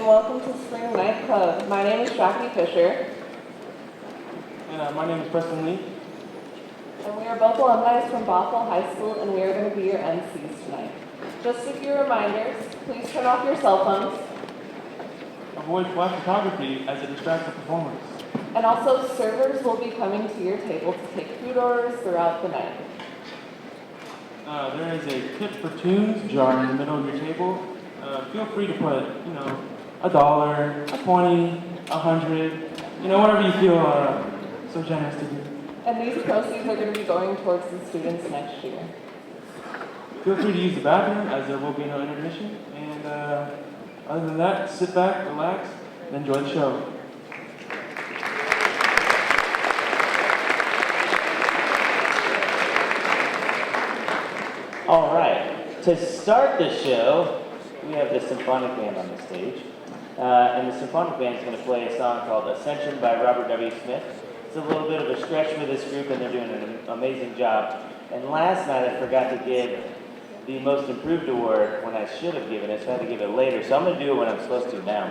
And welcome to Spring Night Club. My name is Jackie Fisher. And my name is Preston Lee. And we are both alumni from Bothell High School, and we are going to be your MCs tonight. Just a few reminders. Please turn off your cell phones. Avoid flash photography as it distracts the performers. And also, servers will be coming to your table to take food orders throughout the night. There is a tip for tunes jar in the middle of your table. Feel free to put, $1, $20, $100, whatever you feel so generous to do. And these proceeds are going to be going towards the students next year. Feel free to use the bathroom as there will be no intermission. And other than that, sit back, relax, and enjoy the show. All right, to start the show, we have the symphonic band on the stage. And the symphonic band is going to play a song called Ascension by Robert W. Smith. It's a little bit of a stretch for this group, and they're doing an amazing job. And last night I forgot to give the Most Improved Award when I should have given it, so I had to give it later. So I'm going to do it when I'm supposed to now.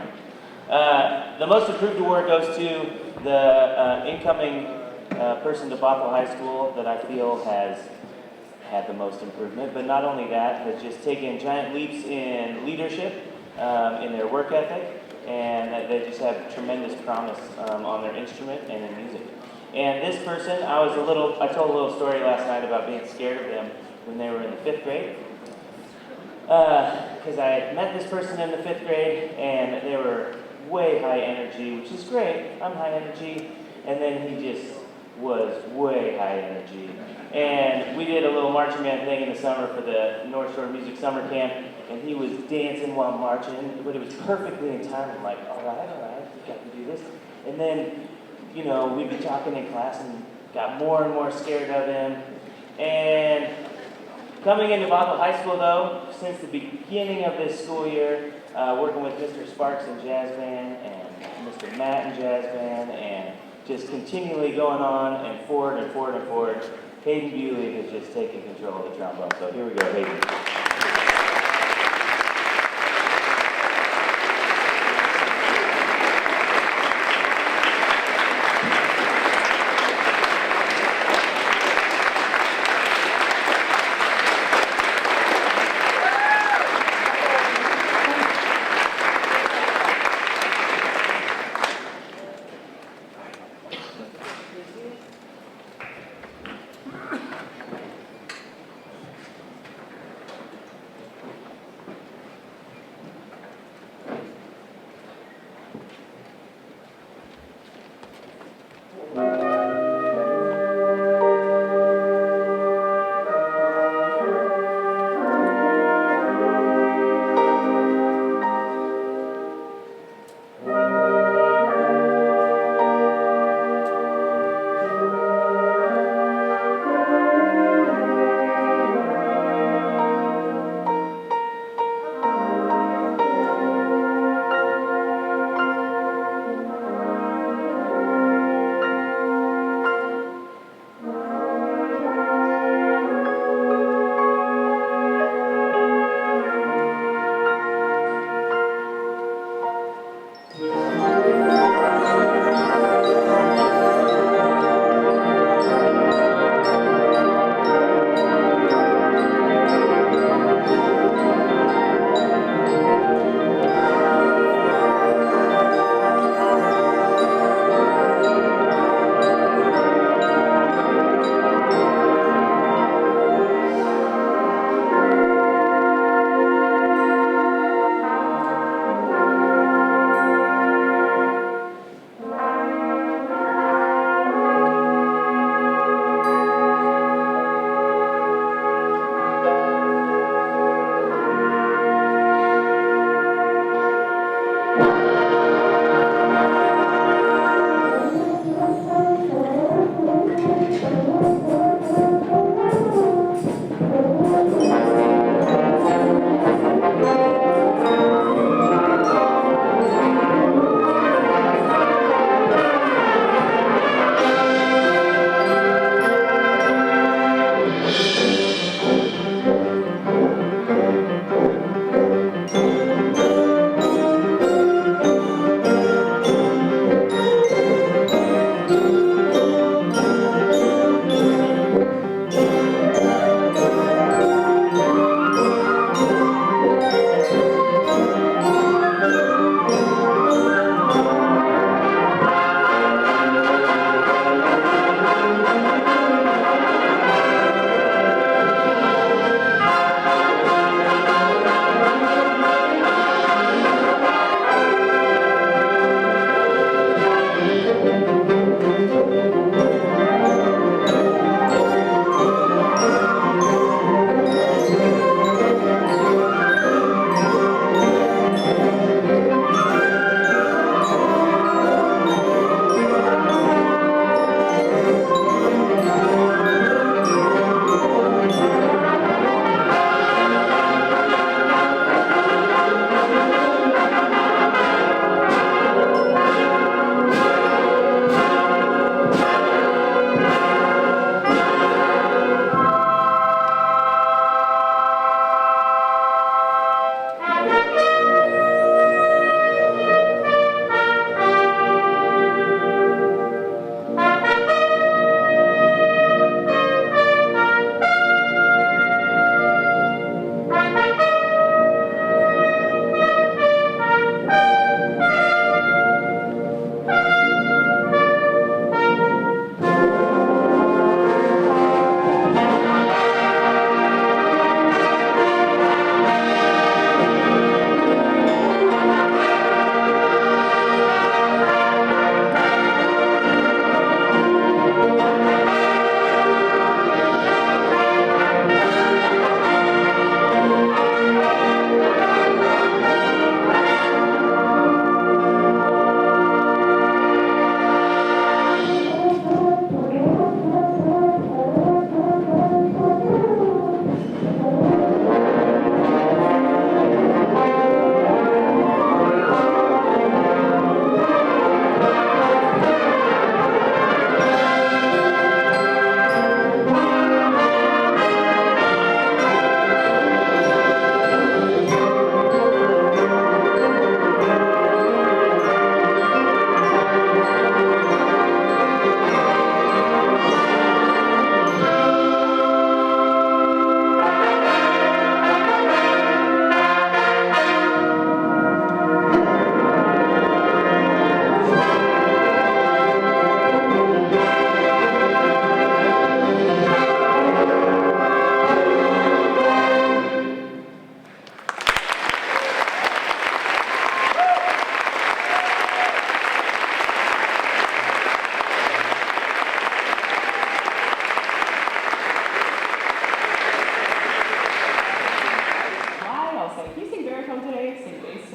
The Most Improved Award goes to the incoming person to Bothell High School that I feel has had the most improvement, but not only that, has just taken giant leaps in leadership, in their work ethic, and that they just have tremendous promise on their instrument and in music. And this person, I told a little story last night about being scared of them when they were in the 5th grade. Because I met this person in the 5th grade, and they were way high energy, which is great. I'm high energy. And then he just was way high energy. And we did a little marching band thing in the summer for the North Shore Music Summer Camp, and he was dancing while marching, but it was perfectly in time. I'm like, all right, you got to do this. And then, you know, we'd be talking in class and got more and more scared of him. And coming into Bothell High School, though, since the beginning of this school year, working with Mr. Sparks in jazz band and Mr. Matt in jazz band, and just continually going on and forward and forward and forward, Hayden Bewley has just taken control of the trombone. So here we go, Hayden.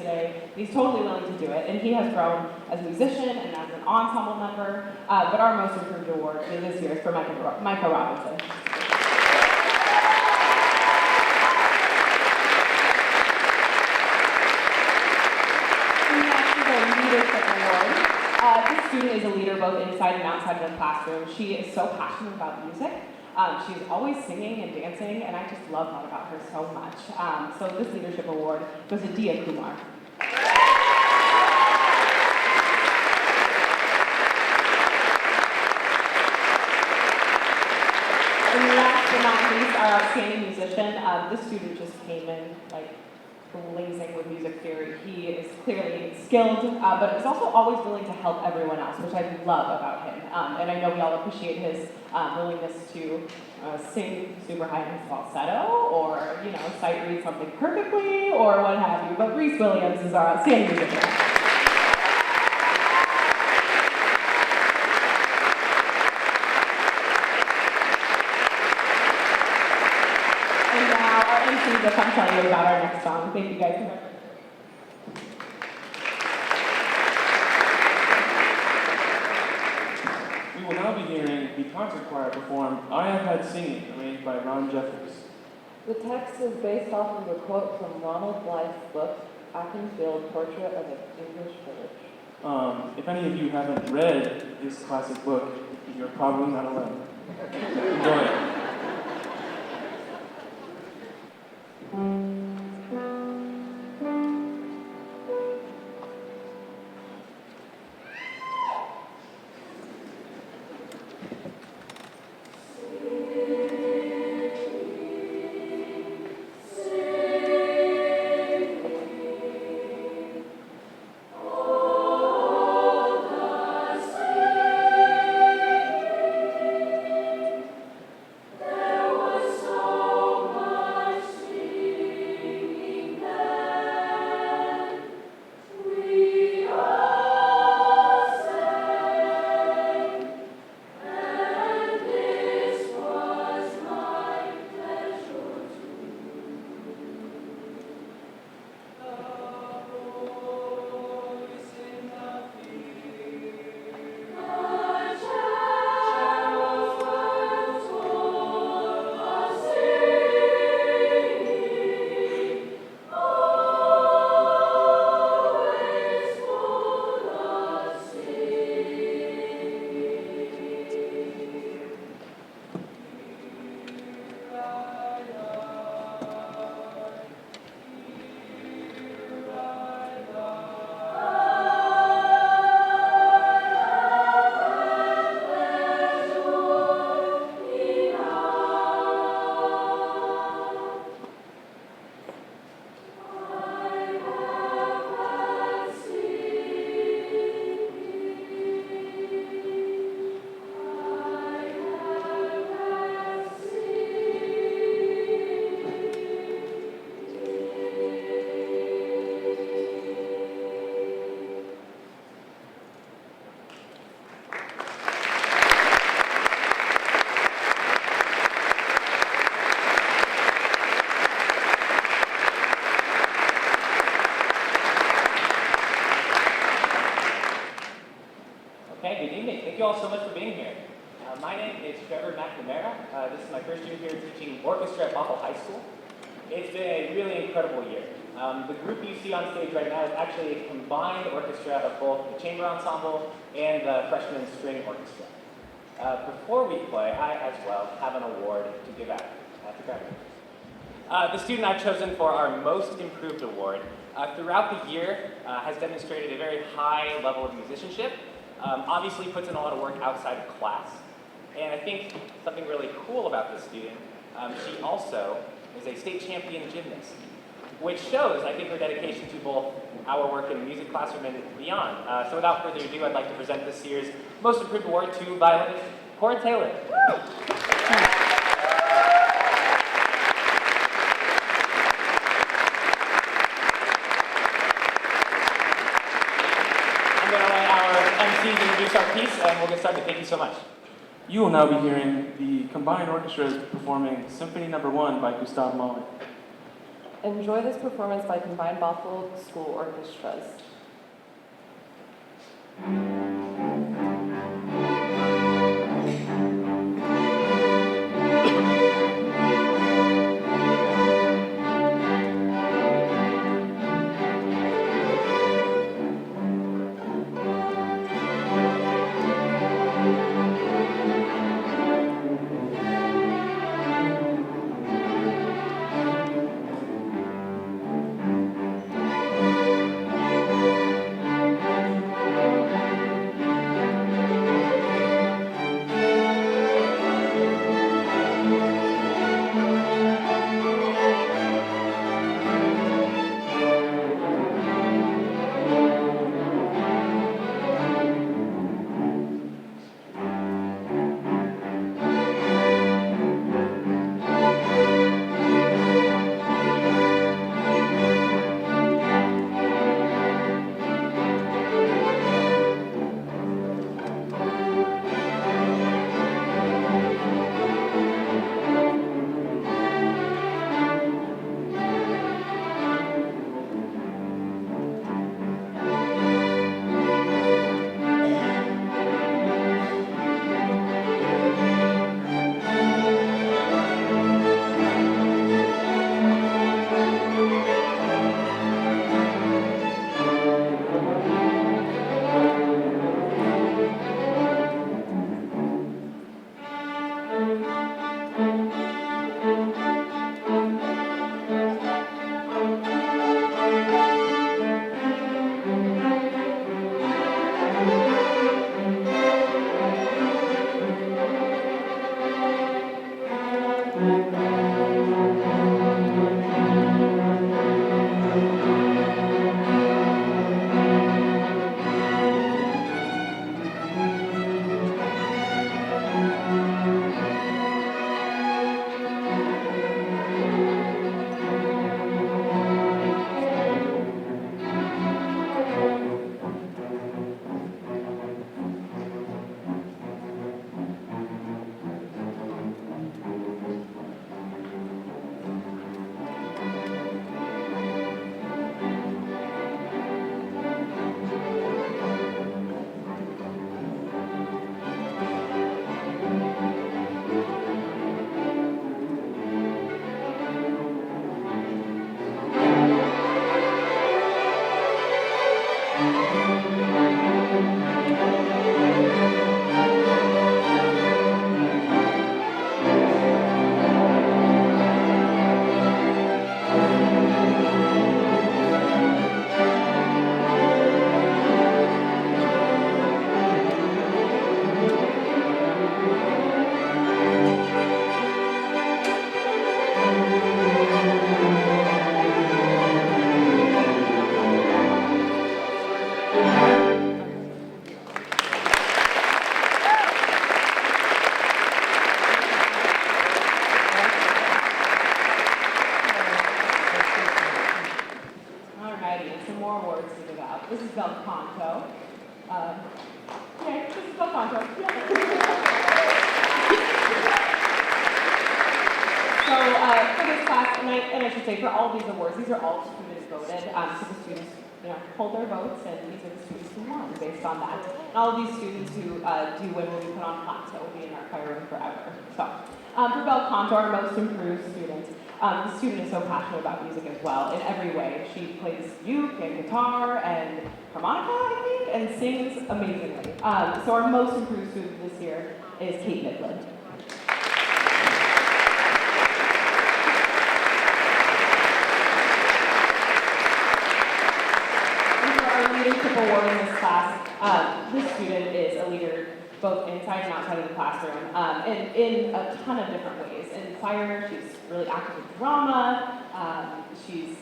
today. He's totally willing to do it, and he has grown as a musician and as an ensemble member. But our most improved award this year is for Micah Robinson. Next is our leadership award. This student is a leader both inside and outside of the classroom. She is so passionate about music. She's always singing and dancing, and I just love that about her so much. So this leadership award goes to Dia Kumar. And last but not least, our outstanding musician. This student just came in like blazing with music theory. He is clearly skilled, but is also always willing to help everyone else, which I love about him. And I know we all appreciate his willingness to sing super high in his falsetto, or sight read something perfectly, or what have you. But Reese Williams is our outstanding musician. And now our MCs will come tell you about our next song. Thank you guys. We will now be hearing the concert choir perform I Have Had Singing, arranged by Ron Jeffers. The text is based off of a quote from Ronald Blythe's book, Ackensfield, Portrait of an English Village. If any of you haven't read this classic book, you're probably not alone. Enjoy it. Thank you all so much for being here. My name is Trevor McNamara. This is my first year here teaching orchestra at Bothell High School. It's been a really incredible year. The group you see on stage right now is actually a combined orchestra of both the chamber ensemble and the freshman string orchestra. Before we play, I as well have an award to give out at the graduate. The student I've chosen for our Most Improved Award throughout the year has demonstrated a very high level of musicianship, obviously puts in a lot of work outside of class, and I think something really cool about this student, she also is a state champion gymnast, which shows, I think, her dedication to both our work in the music classroom and beyond. So without further ado, I'd like to present this year's Most Improved Award to violinist Cora Taylor. I'm going to let our MCs introduce our piece, and we'll get started. Thank you so much. You will now be hearing the combined orchestras performing Symphony No. 1 by Gustav Mahler. Enjoy this performance by combined Bothell School Orchestras. This is bel canto. Okay, this is bel canto. For this class, and I should say for all of these awards, these are all student voted. So the students, hold their votes, and these are the students who won based on that. And all of these students who do win will be put on plaques that will be in our choir room forever. So, for bel canto, our most improved student. The student is so passionate about music as well in every way. She plays uke and guitar and harmonica, I think, and sings amazingly. So our most improved student this year is Kate Midland. And for our leadership award in this class, this student is a leader both inside and outside of the classroom, and in a ton of different ways. In choir, she's really active in drama. She's,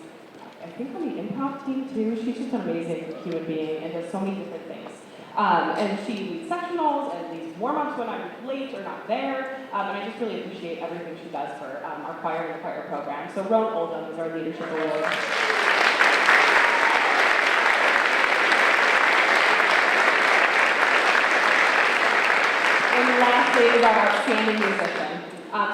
I think, on the improv team too. She's just an amazing human being and does so many different things. And she leads sectionals and leads warm-ups when I'm late or not there. And I just really appreciate everything she does for our choir and choir program. So Roan Oldham is our leadership award. And lastly is our outstanding musician.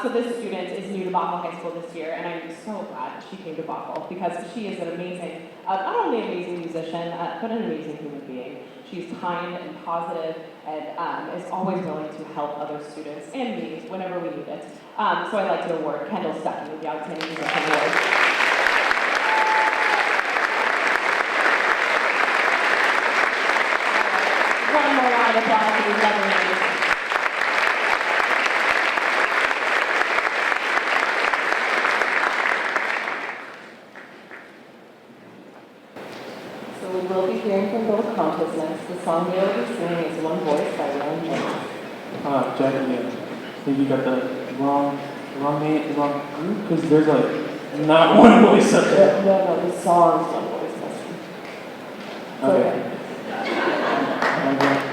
So this student is new to Bothell High School this year, and I'm so glad that she came to Bothell because she is an amazing, not only an amazing musician, but an amazing human being. She's kind and positive and is always willing to help other students and me whenever we need it. So I'd like to award Kendall Stuckey with the Outstanding Musician Award. One more round of applause for these lovely ladies. So we will be hearing from both contests next. The song they will be singing is One Voice by Ryan James. Jackie, I think you got the wrong group, because there's like not one voice up there. No, the song's One Voice. It's okay. Okay.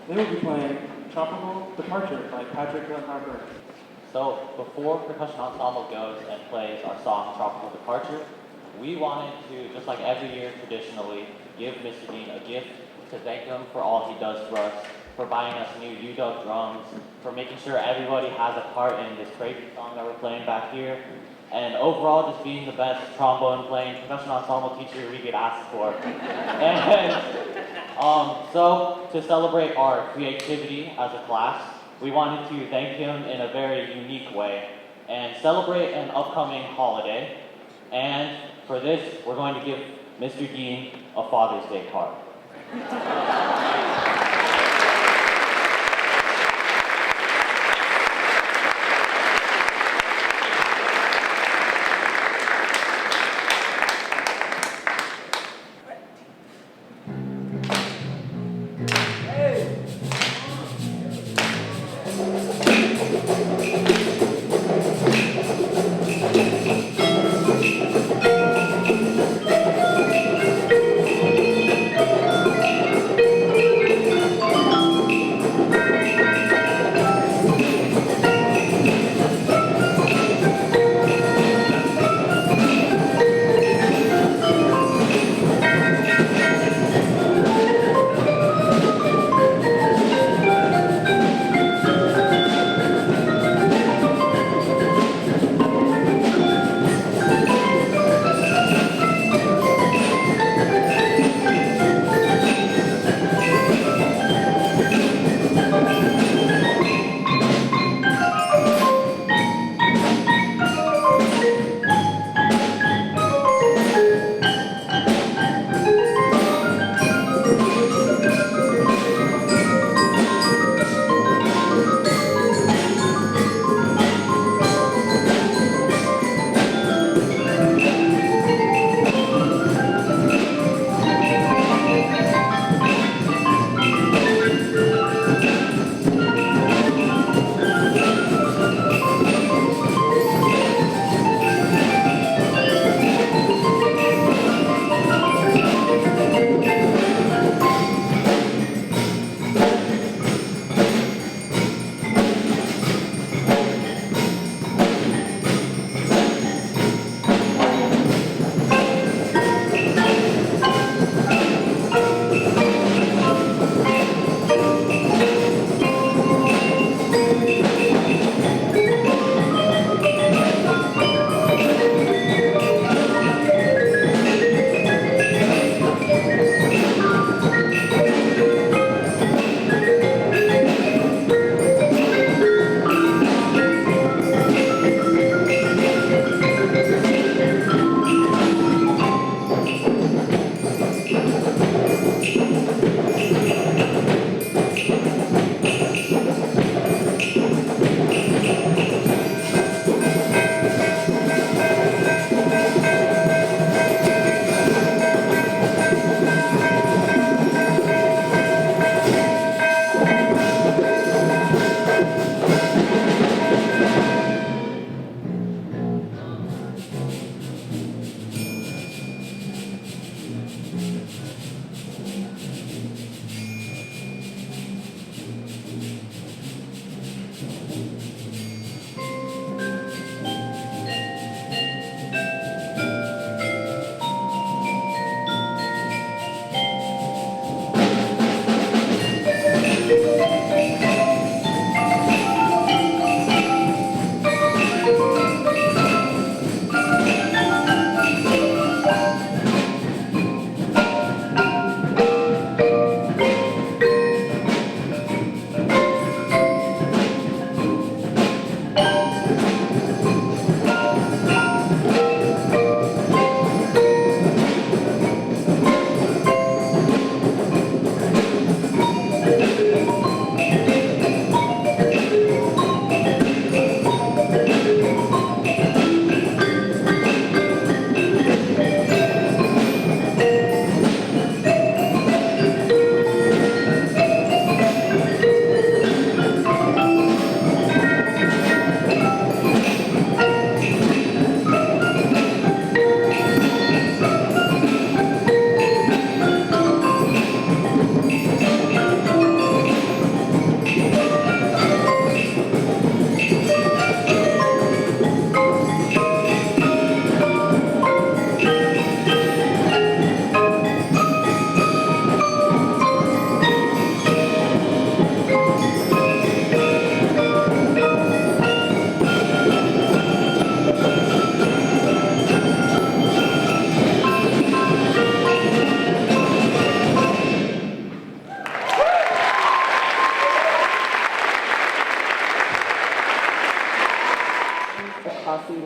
They will be playing Tropical Departure by Patrick Glenn Harper. So before percussion ensemble goes and plays our song Tropical Departure, we wanted to, just like every year traditionally, give Mr. Dean a gift to thank him for all he does for us, for buying us new UW drums, for making sure everybody has a part in this crazy song that we're playing back here. and overall just being the best trombone playing professional ensemble teacher we could ask for. And so to celebrate our creativity as a class, we wanted to thank him in a very unique way and celebrate an upcoming holiday. And for this, we're going to give Mr. Dean a Father's Day card.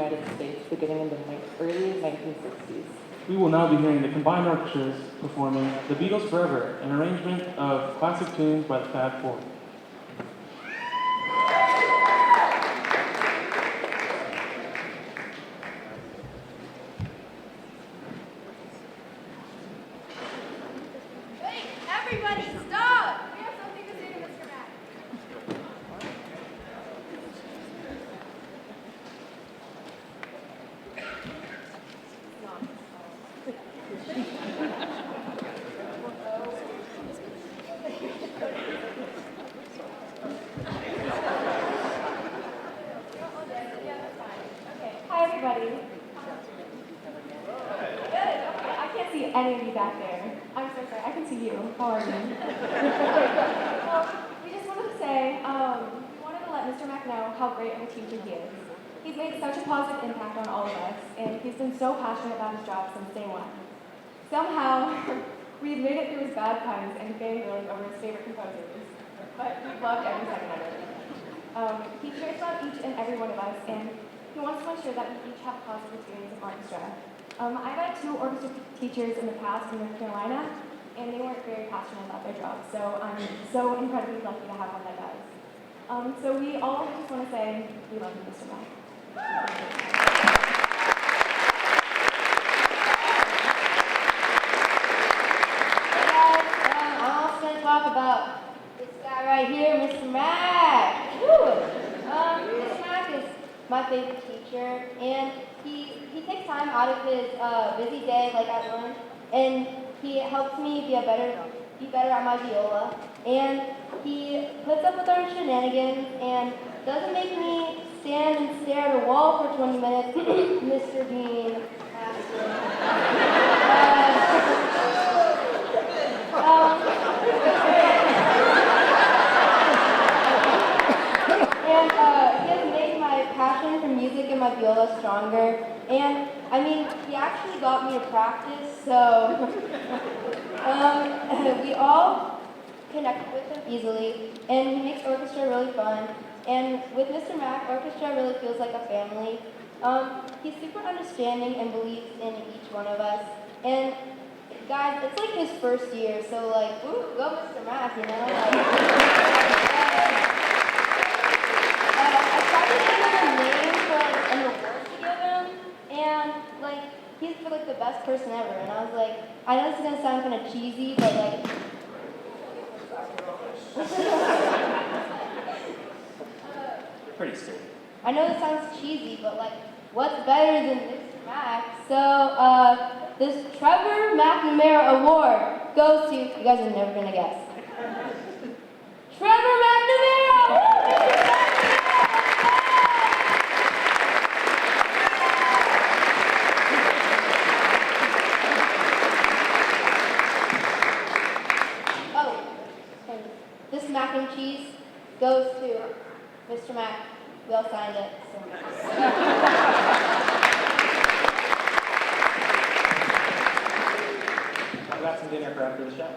United States beginning in the early 1960s. We will now be hearing the combined orchestras performing The Beatles Forever, an arrangement of classic tunes by the Fab Four. Wait, everybody, stop! We have something to say to Mr. Mack. Hi, everybody. Good. Okay, I can't see any of you back there. I'm so sorry. I can see you. How are you? Well, we just wanted to say, we wanted to let Mr. Mack know how great of a teacher he is. He's made such a positive impact on all of us, and he's been so passionate about his job since day one. Somehow, we've made it through his bad times and fangirling over his favorite composers, but we've loved every second of it. He cares about each and every one of us, and he wants to ensure that we each have a positive experience in orchestra. I've had 2 orchestra teachers in the past in North Carolina, and they weren't very passionate about their job, so I'm so incredibly lucky to have one that does. So we all just want to say, we love you, Mr. Mack. Hey guys, I'm also going to talk about this guy right here, Mr. Mack. Woo! Mr. Mack is my favorite teacher, and he takes time out of his busy day, like at lunch, and he helps me be better at my viola, and he puts up with our shenanigans and doesn't make me stand and stare at a wall for 20 minutes, Mr. Bean. And he has made my passion for music and my viola stronger. And I mean, he actually got me to practice, so we all connect with him easily, and he makes orchestra really fun. And with Mr. Mack, orchestra really feels like a family. He's super understanding and believes in each one of us. And guys, it's like his first year, so like, ooh, go Mr. Mack, you know? I tried to give him a name for like an award to give him, and like, he's like the best person ever. And I was like, I know this is gonna sound kind of cheesy, but like, Pretty stupid. I know this sounds cheesy, but like, what's better than Mr. Mack? So, this Trevor McNamara Award goes to, you guys are never gonna guess. Trevor McNamara! Woo! Mr. Oh, and this mac and cheese goes to Mr. Mack. We all signed it. So. I've got some dinner for after the show.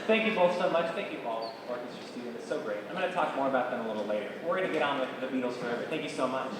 Thank you both so much. Thank you all, orchestra students. It's so great. I'm going to talk more about them a little later. We're going to get on with the Beatles Forever. Thank you so much.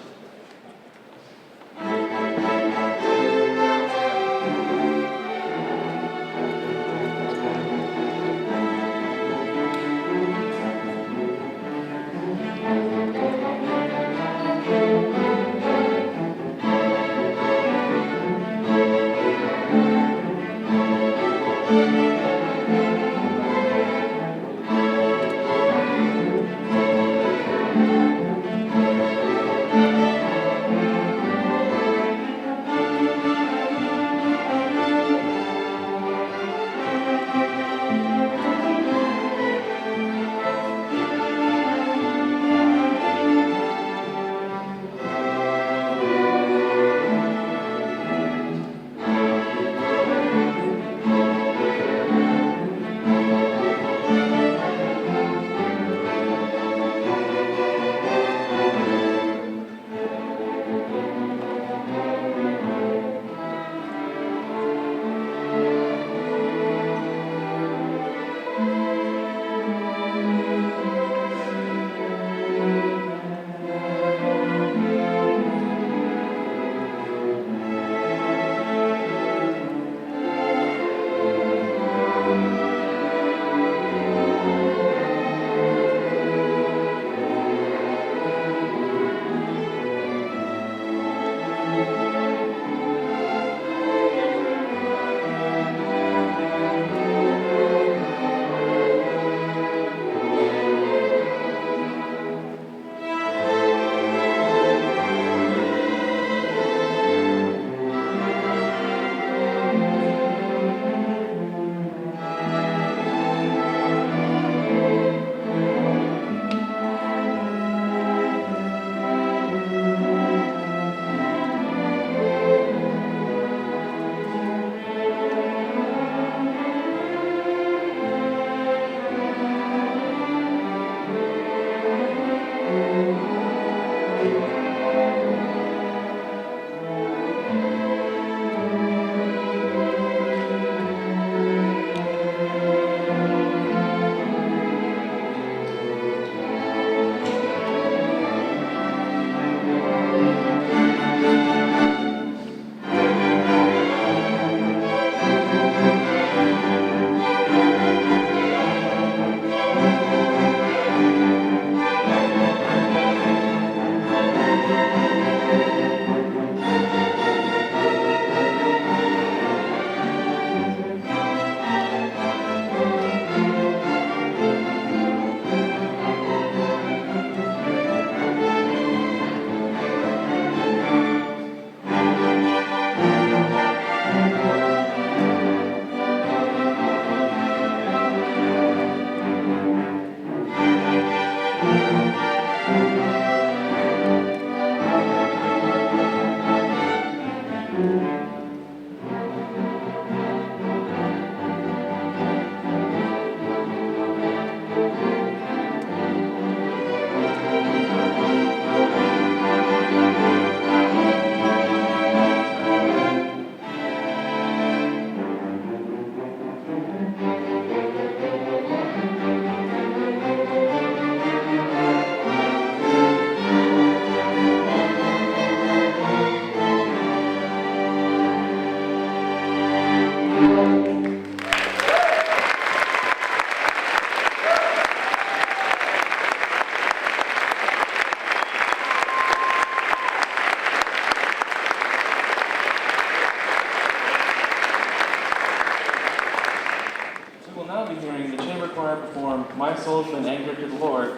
Chamber Choir perform My Soul's Been Anchored to the Lord,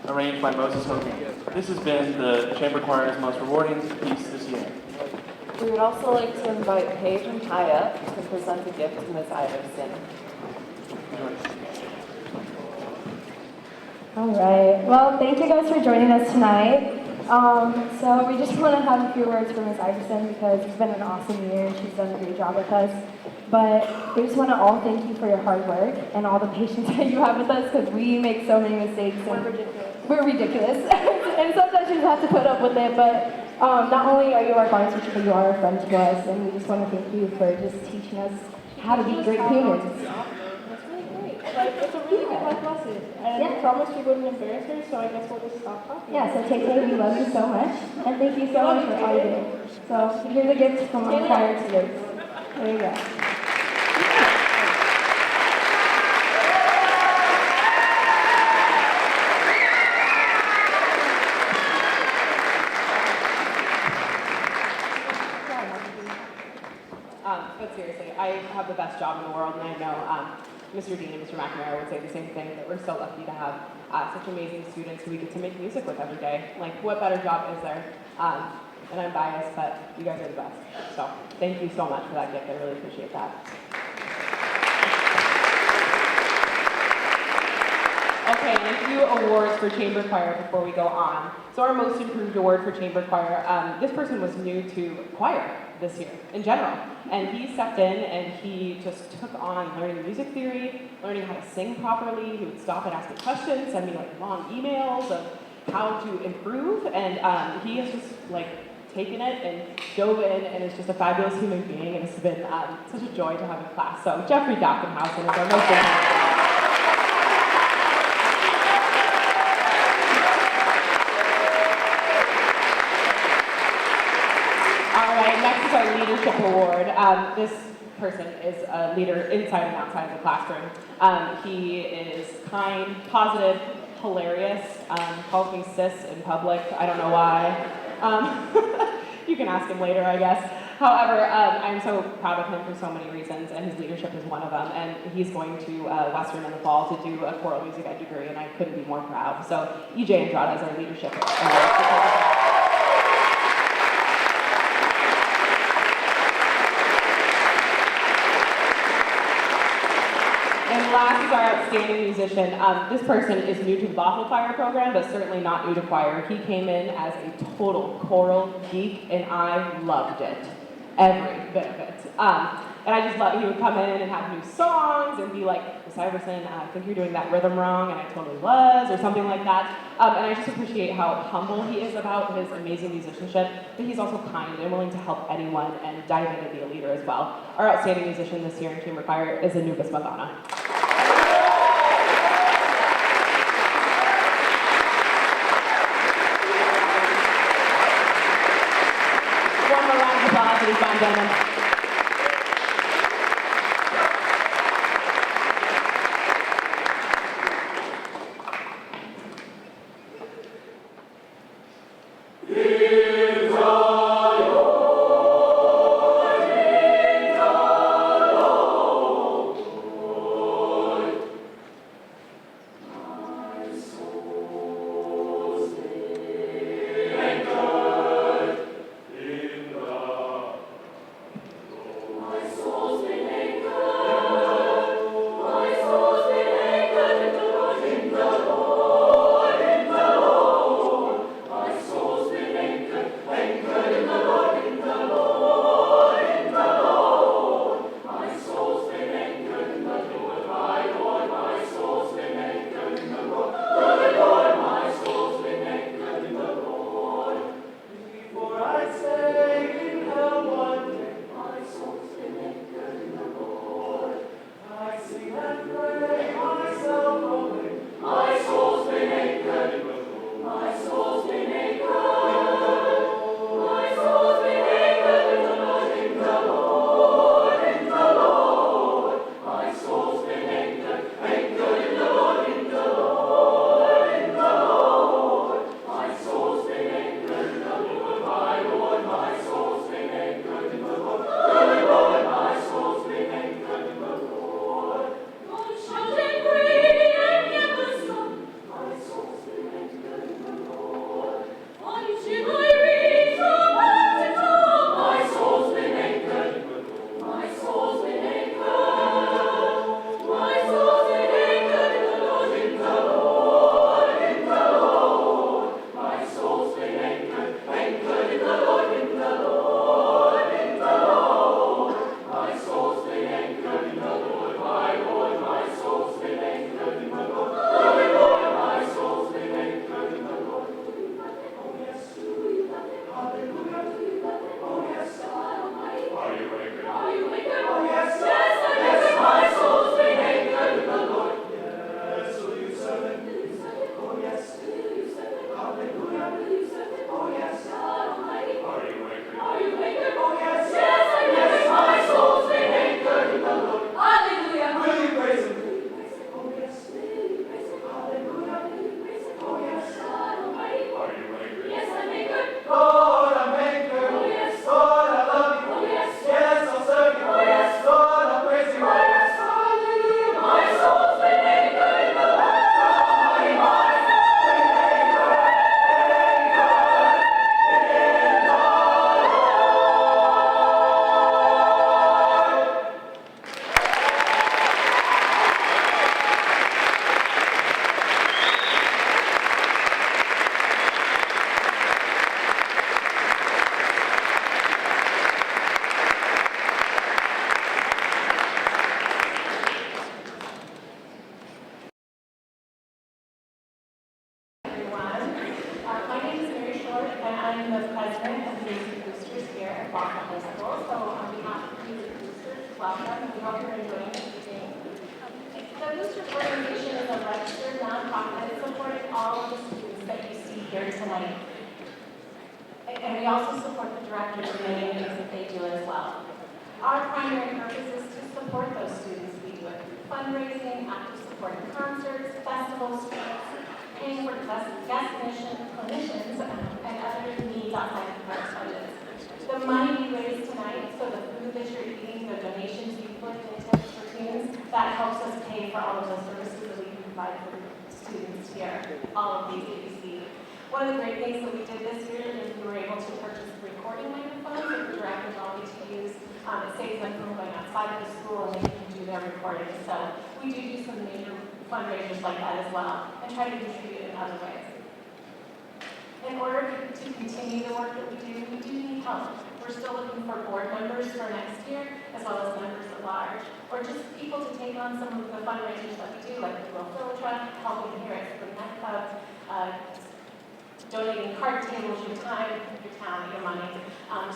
arranged by Moses Hogan. This has been the Chamber Choir's most rewarding piece this year. We would also like to invite Paige and Ty up to present a gift to Ms. Iverson. All right. Well, thank you guys for joining us tonight. So we just want to have a few words for Ms. Iverson because it's been an awesome year and she's done a great job with us. But we just want to all thank you for your hard work and all the patience that you have with us because we make so many mistakes. And we're ridiculous. And sometimes you just have to put up with it. But not only are you our guidance teacher, but you are a friend to us. And we just want to thank you for just teaching us how to be great humans. Like, it's a really good life lesson. And I promised we wouldn't embarrass her, so I guess we'll just stop talking. Yeah, so take care. We love you so much. And thank you so much for all you do. So here's a gift from our choir to you. There you go. But seriously, I have the best job in the world, and I know Mr. Dean and Mr. McNamara would say the same thing, that we're so lucky to have such amazing students who we get to make music with every day. Like, what better job is there? And I'm biased, but you guys are the best. So thank you so much for that gift. I really appreciate that. Okay, and a few awards for Chamber Choir before we go on. So our Most Improved Award for Chamber Choir, this person was new to choir this year in general. And he stepped in and he just took on learning music theory, learning how to sing properly. He would stop and ask me questions, send me like long emails of how to improve. And he has just like taken it and dove in and is just a fabulous human being. And it's been such a joy to have in class. So Jeffrey Dockenhausen is our Most Improved. Next is our Leadership Award. This person is a leader inside and outside of the classroom. He is kind, positive, hilarious, calls me sis in public. I don't know why. You can ask him later, I guess. However, I'm so proud of him for so many reasons, and his leadership is one of them. And he's going to Western in the fall to do a choral music ed degree, and I couldn't be more proud. So EJ Andrade is our Leadership Award. And last is our outstanding musician. This person is new to the Bothell Choir program, but certainly not new to choir. He came in as a total choral geek, and I loved it. Every bit of it. And I just love it. He would come in and have new songs and be like, Miss Iverson, I think you're doing that rhythm wrong, and I totally was, or something like that. And I just appreciate how humble he is about his amazing musicianship, but he's also kind and willing to help anyone and dive in and be a leader as well. Our outstanding musician this year in Chamber Choir is Anubis Magana. One more round of applause, please, Von Denham. welcome, and we hope you're enjoying the evening. The Boosters organization is a registered nonprofit supporting all of the students that you see here tonight. And we also support the directors in many things that they do as well. Our primary purpose is to support those students. We do it through fundraising, active support in concerts, festivals, paying for guest clinicians, and other needs outside the parks budgets. The money we raise tonight, so the food that you're eating, the donations you put into Tips for Teens, that helps us pay for all of the services that we provide for students here, all of these that you see. One of the great things that we did this year is we were able to purchase recording microphones that the directors all need to use. It saves them from going outside of the school and they can do their recording. So we do some major fundraisers like that as well and try to contribute in other ways. In order to continue the work that we do need help. We're still looking for board members for next year, as well as members at large, or just people to take on some of the fundraisers that we do, like the Will Fill Truck, helping here at Spring Night Club, donating card tables, your time, your talent, your money.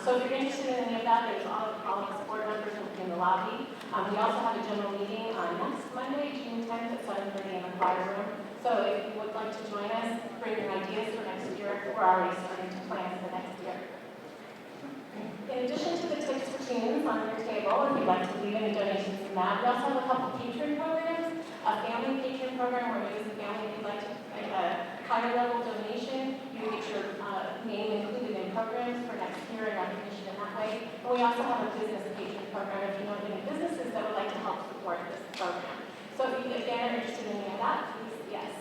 So if you're interested in any of that, there's all of us board members in the lobby. We also have a general meeting on next Monday, June 10th at 7:30 in the choir room. So if you would like to join us, bring your ideas for next year. We're already starting to plan for next year. In addition to the Tips for Teens on your table, if you'd like to leave any donations in that, we also have a couple patron programs. A family patron program where you as a family, if you'd like to make a higher level donation, you get your name included in programs for next year and recognition in that way. And we also have a business patron program if you know of any businesses that would like to help support this program. So if you again are interested in any of that, please yes.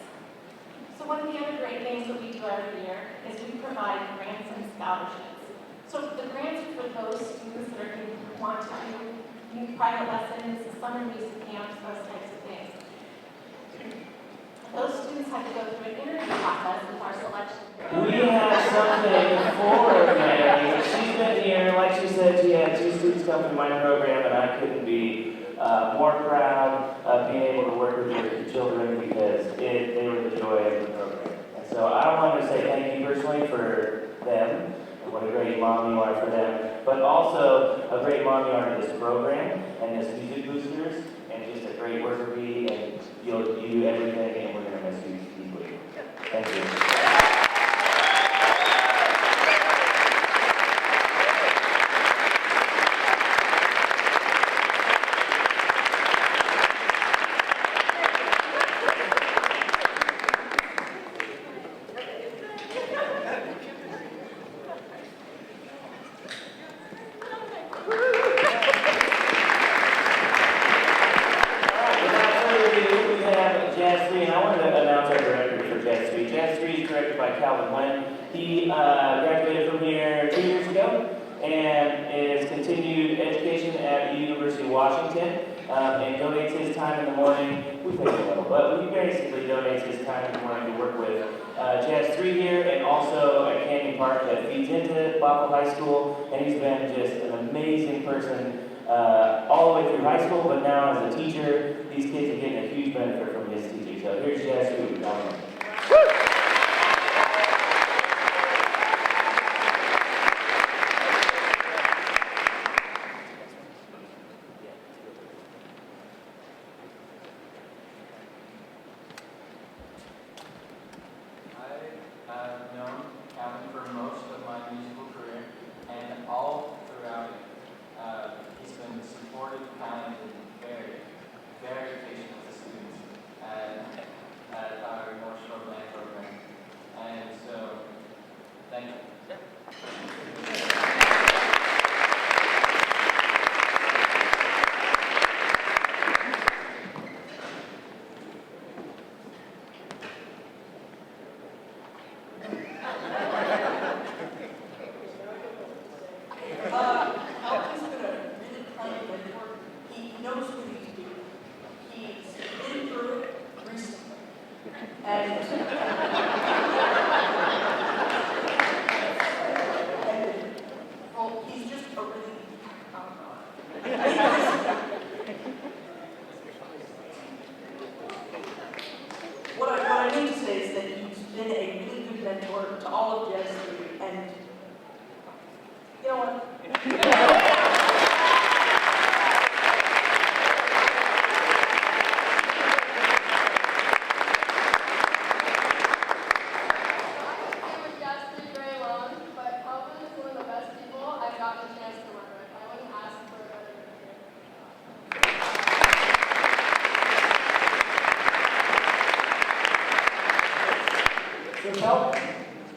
So one of the other great things that we do every year is we provide grants and scholarships. So the grants are for those students that are going to want to do private lessons, summer music camps, those types of things. Those students have to go through an interview process with our selection. We have something for Mary. She's been here, like she said, she had 2 students come through my program, and I couldn't be more proud of being able to work with your children because they were the joy of the program. And so I wanted to say thank you personally for them, and what a great mom you are for them, but also a great mom you are to this program and this Music Boosters, and just a great worker bee, and you'll do everything, and we're going to miss you deeply. Thank you. He graduated from here 2 years ago and is continued education at the University of Washington and donates his time in the morning. We pay a little, but he basically donates his time in the morning to work with Jazz 3 here and also at Canyon Park that feeds into Bothell High School. And he's been just an amazing person all the way through high school, but now as a teacher, these kids are getting a huge benefit from his teaching. So here's Jazz 3. I've known Calvin for most of my musical career, and all throughout it, he's been supportive, kind, and very, very patient with the students at our North Shore Band program. And so, thank you. Alvin's been a really kind mentor. He knows what he's doing. He's been through it recently. And well, he's just a really what I mean to say is that he's been a really good mentor to all of Jazz 3, and you know what? So Cal,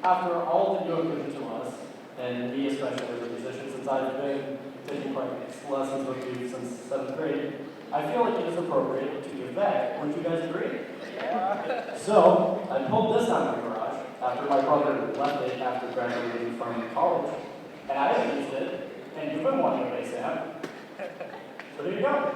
after all that you have given to us, and me especially as a musician, since I've been taking practice lessons with you since 7th grade, I feel like it is appropriate to give back. Wouldn't you guys agree? Yeah. So, I pulled this out of my garage after my brother left it after graduating from college, and I haven't used it, and you've been wanting a bass amp. So there you go.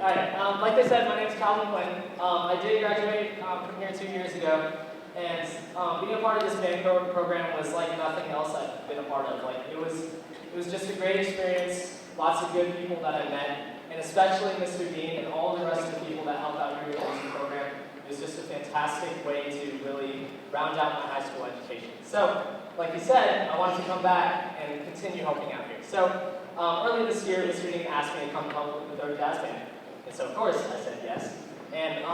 Alright, like I said, my name is Calvin Quinn. I did graduate from here 2 years ago, and being a part of this band program was like nothing else I've been a part of. Like it was just a great experience, lots of good people that I met, and especially Mr. Dean and all the rest of the people that helped out here with the music program. It was just a fantastic way to really round out my high school education. So, like you said, I wanted to come back and continue helping out here. So, earlier this year, Mr. Dean asked me to come help with our jazz band. And so, of course, I said yes. And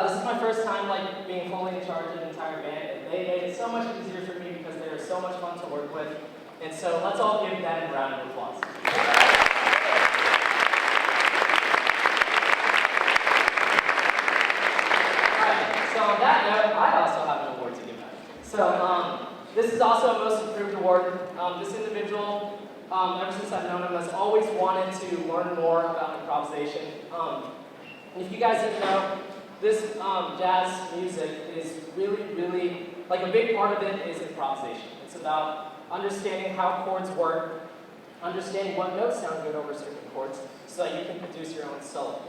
this is my first time like being fully in charge of the entire band. And they made it so much easier for me because they are so much fun to work with. And so, let's all give them a round of applause. So on that note, I also have an award to give out. So this is also a Most Improved Award. This individual, ever since I've known him, has always wanted to learn more about improvisation. And if you guys didn't know, this jazz music is really, like a big part of it is improvisation. It's about understanding how chords work, understanding what notes sound good over certain chords, so that you can produce your own solo.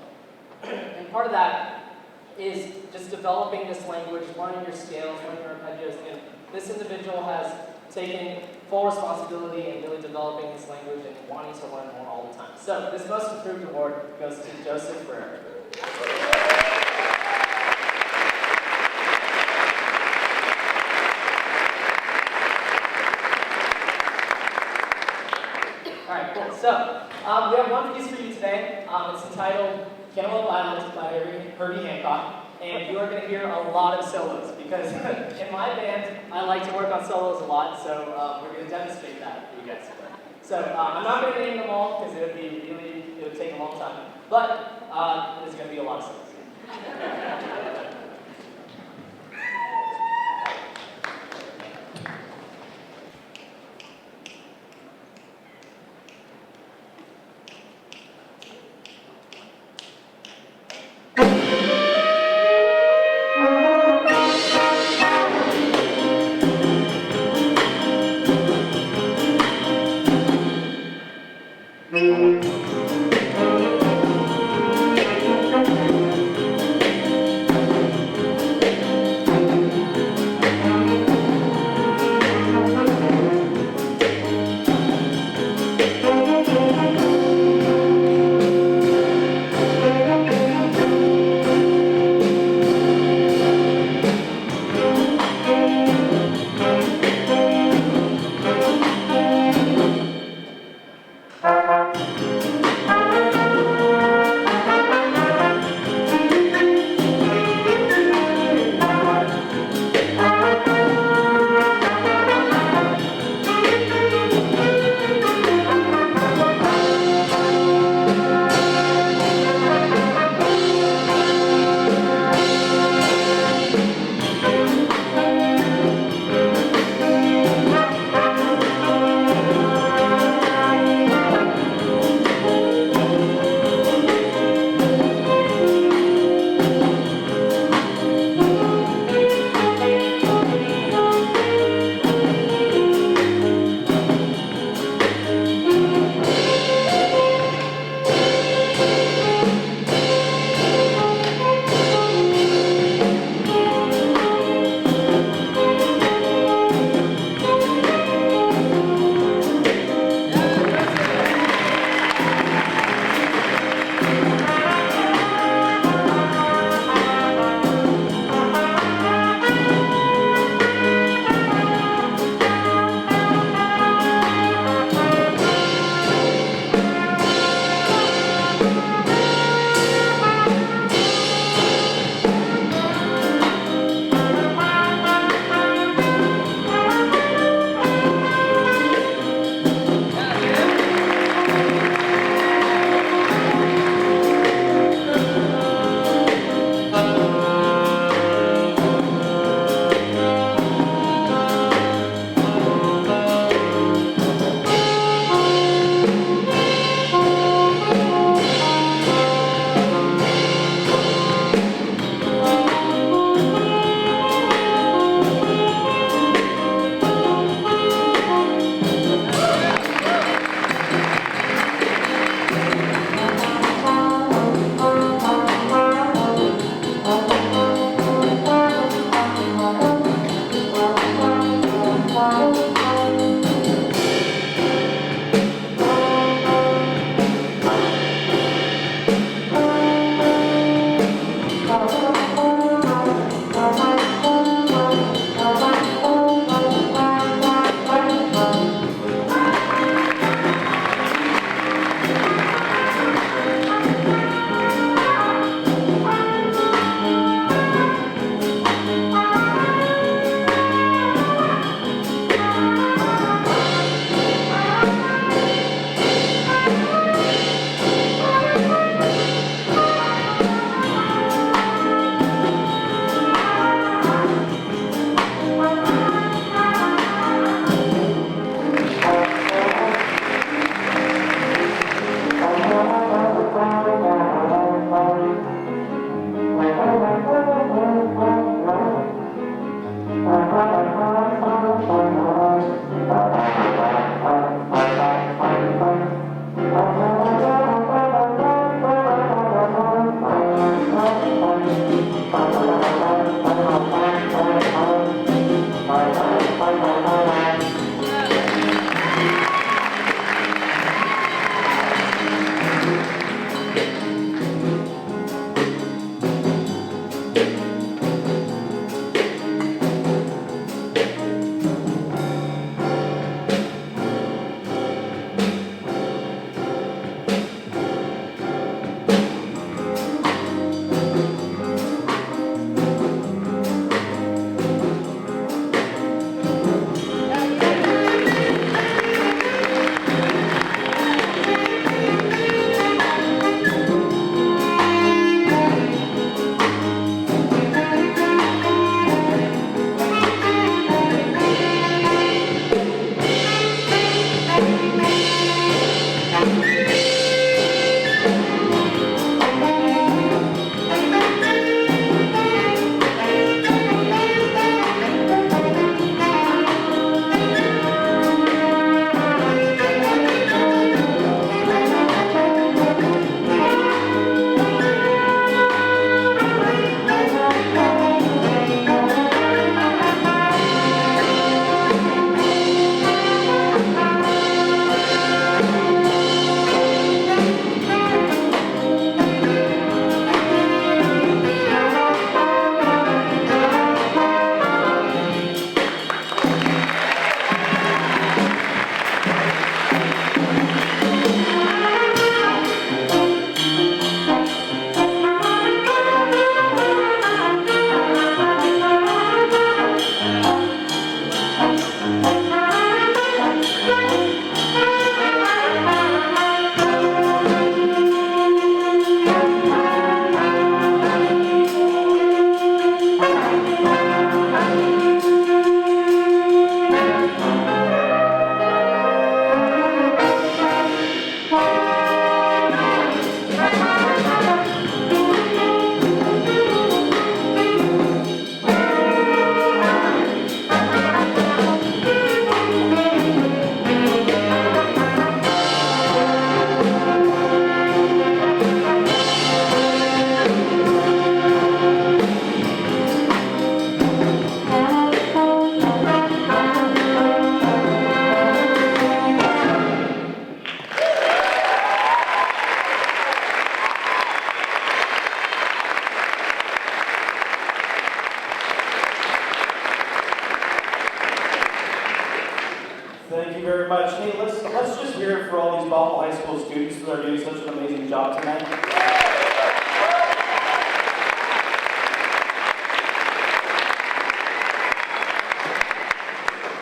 And part of that is just developing this language, learning your scales, learning your arpeggios, and this individual has taken full responsibility in really developing this language and wanting to learn more all the time. So this Most Improved Award goes to Joseph Ferrer. Alright, cool. So we have one piece for you today. It's entitled Cantaloupe Island by Herbie Hancock. And you are going to hear a lot of solos because in my band, I like to work on solos a lot, so we're going to demonstrate that for you guys. So I'm not going to name them all because it would take a long time, but there's going to be a lot of solos. hear it for all these Bothell High School students that are doing such an amazing job tonight.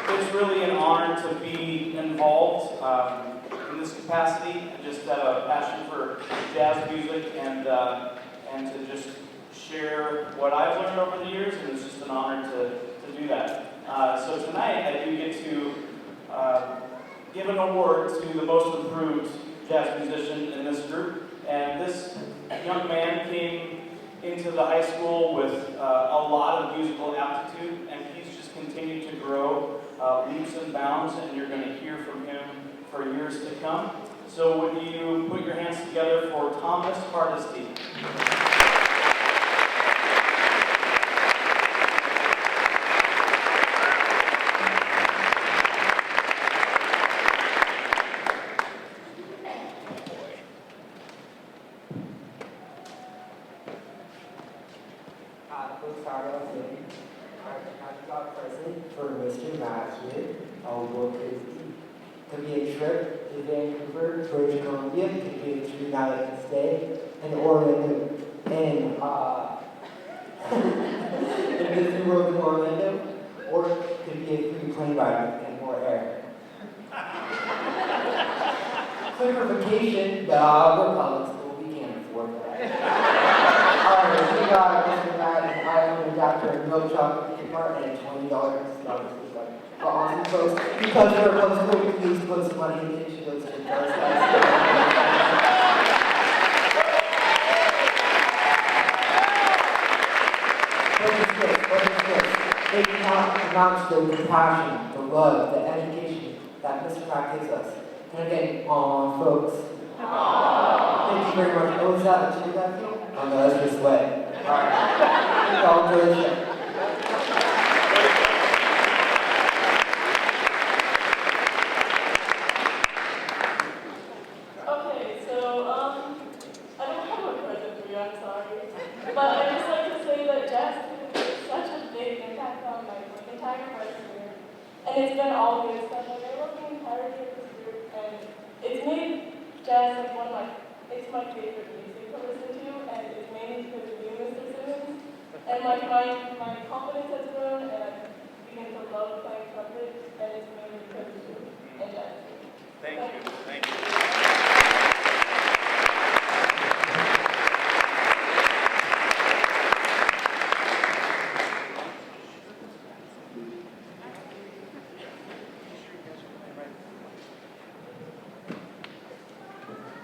It's really an honor to be involved in this capacity. I just have a passion for jazz music and to just share what I've learned over the years, and it's just an honor to do that. So tonight I do get to give an award to the most improved jazz musician in this group. And this young man came into the high school with a lot of musical aptitude, and he's just continued to grow leaps and bounds, and you're going to hear from him for years to come. So would you put your hands together for Thomas Hardesty? For Mr. Matthew, could be a trip to Vancouver, British Columbia, could be a 3-night stay in Orlando, in the Disney World in Orlando, or it could be a free plane ride and more air. Clarification, we're public school, we can't afford that. Alright, we got Mr. Matt and I own a adapter and milk chocolate cart and $20. Awesome folks, because we're public school, please put some money into those gift cards. They cannot announce the compassion, the love, the education that Mr. Matt gives us. And again, folks. Thank you very much. Oh, is that a tear that feel? Oh no, that's just wet. Alright. Thank you all for the show. Okay, so, I don't have a present for you, I'm sorry. But I just like to say that jazz has such a big impact on my entire freshman year. And it's been all good stuff. Like, I love the entirety of this group, and it's made jazz like it's my favorite music to listen to, and it's mainly because of you, Mr. Simmons. And like my confidence has grown, and I begin to love playing trumpet, and it's mainly because of you and jazz. Thank you. Thank you.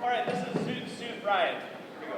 All right, this is student Ryan. Here we go.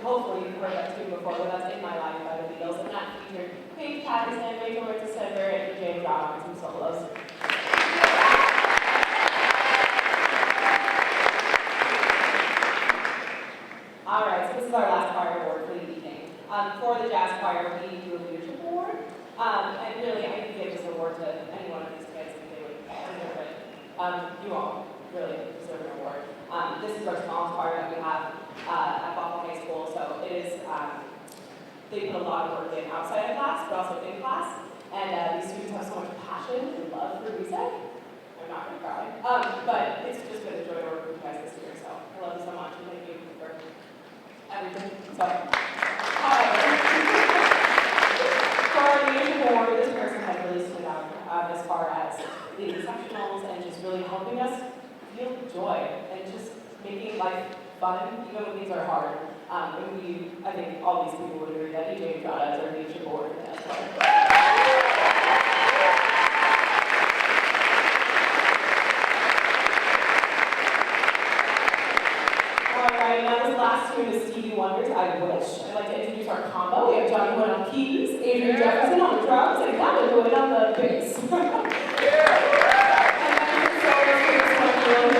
Hopefully you've heard that tune before, but that's In My Life by the Beatles, and that featured Paige Patterson, Rachel Ritz-December, and James Brown on some solos. All right, so this is our last choir award for the evening. For the jazz choir, we do a leadership award, and really I could give this award to any one of these kids if they would deserve it. You all really deserve an award. This is our smallest choir that we have at Buffalo High School, so it is, they put a lot of work in outside of class, but also in class, and these students have so much passion and love for music. I'm not going to cry, but it's just been a joy to work with you guys this year, so I love you so much, and thank you for everything. So, for our leadership award, this person has really stood out as far as leading sectionals and just really helping us feel joy and just making life fun, even when things are hard. And I think all these people would agree that EJ got us our leadership award as well. Alright, now this last tune is Stevie Wonder's I Wish. I'd like to introduce our combo. We have Johnny Wood on keys, Adrian Jefferson on the drums, and Gavin Wood on the bass.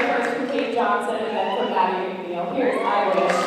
First from Kate Johnson and then from Maddie McNeil. Here's I Wish.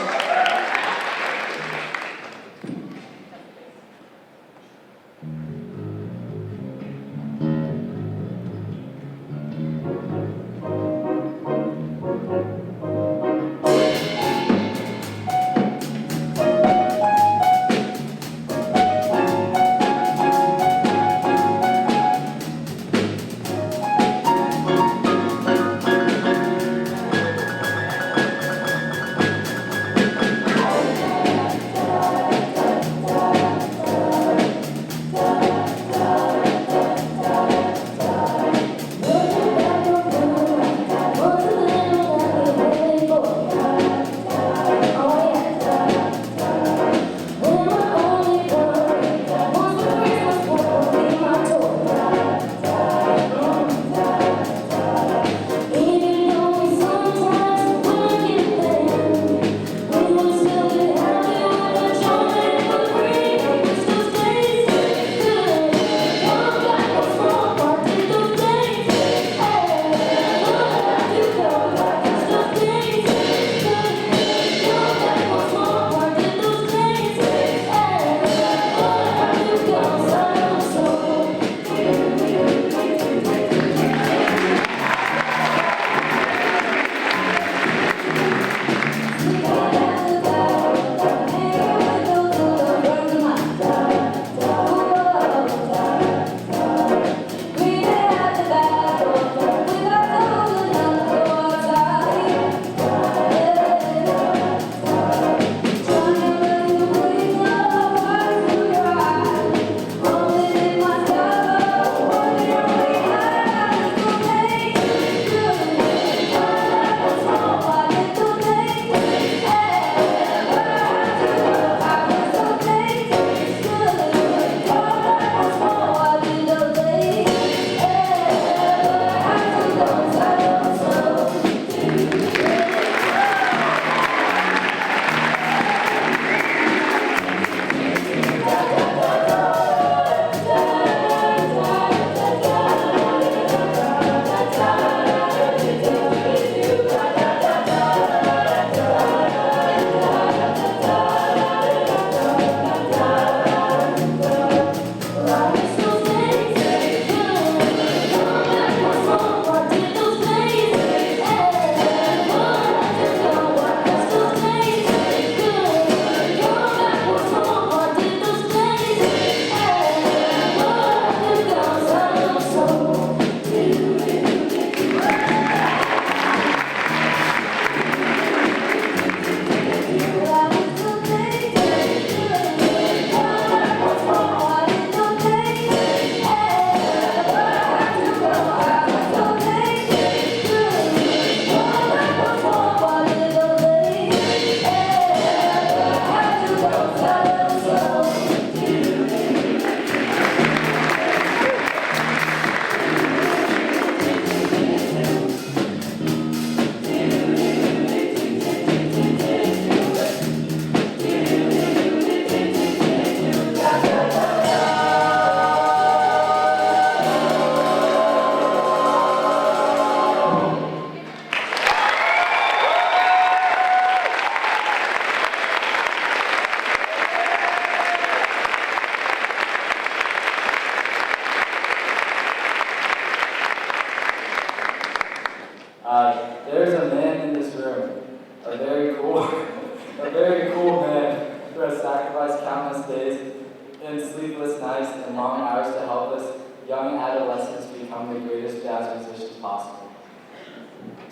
in sleepless nights and long hours to help us young adolescents become the greatest jazz musicians possible.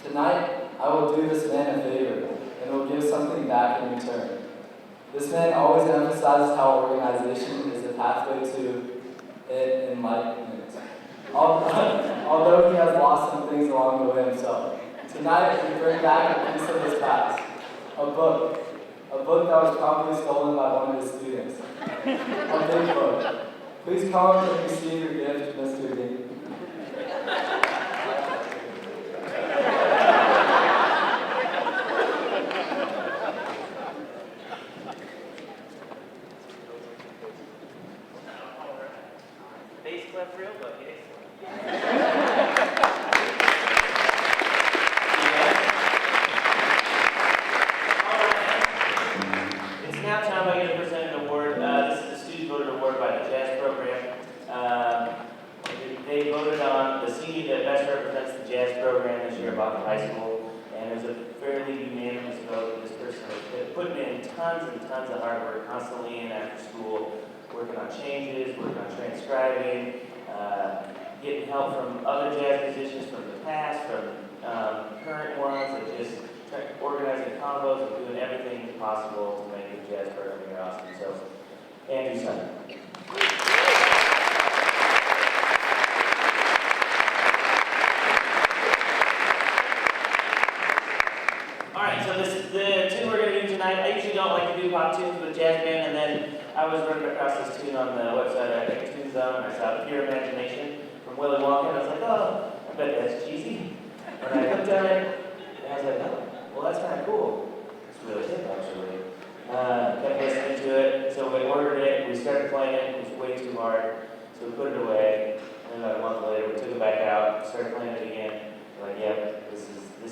Tonight, I will do this man a favor and will give something back in return. This man always emphasizes how organization is the pathway to enlightenment. Although he has lost some things along the way himself. Tonight, we bring back a piece of his past, a book that was probably stolen by one of his students. A big book. Please come up and receive your gift, Mr. Dean. Bass clef real, but yes. It's now time I get to present an award. This is the student voted award by the jazz program. They voted on the senior that best represents the jazz program this year at Boston High School, and it was a fairly unanimous vote. This person was putting in tons and tons of hard work, constantly in after school, working on changes, working on transcribing, getting help from other jazz musicians from the past, from current ones, and just organizing combos and doing everything possible to make the jazz program here awesome. So, Andrew Sun. All right, so this is the tune we're going to do tonight. I usually don't like to do pop tunes with jazz band, and then I was running across this tune on the website at Tune Zone, and I saw Pure Imagination from Willy Wonka, and I was like, oh, I bet that's cheesy. And I looked at it, and I was like, oh, well, that's kind of cool. It's really hip, actually. Kept listening to it, so we ordered it, we started playing it, it was way too hard, so we put it away, and about a month later, we took it back out, started playing it again. We're like, yep, this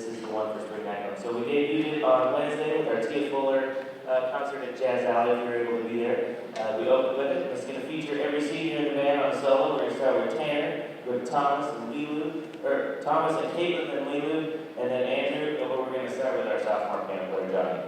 is the one for Spring Night. So we debuted it on Wednesday with our Tia Fuller concert at Jazz Alley, if you were able to be there. We opened with it. It's going to feature every senior in the band on a solo. We're going to start with Tanner, go to Thomas and Lilu, or Thomas and Caitlin and Lilu, and then Andrew, and we're going to start with our sophomore piano player, Johnny.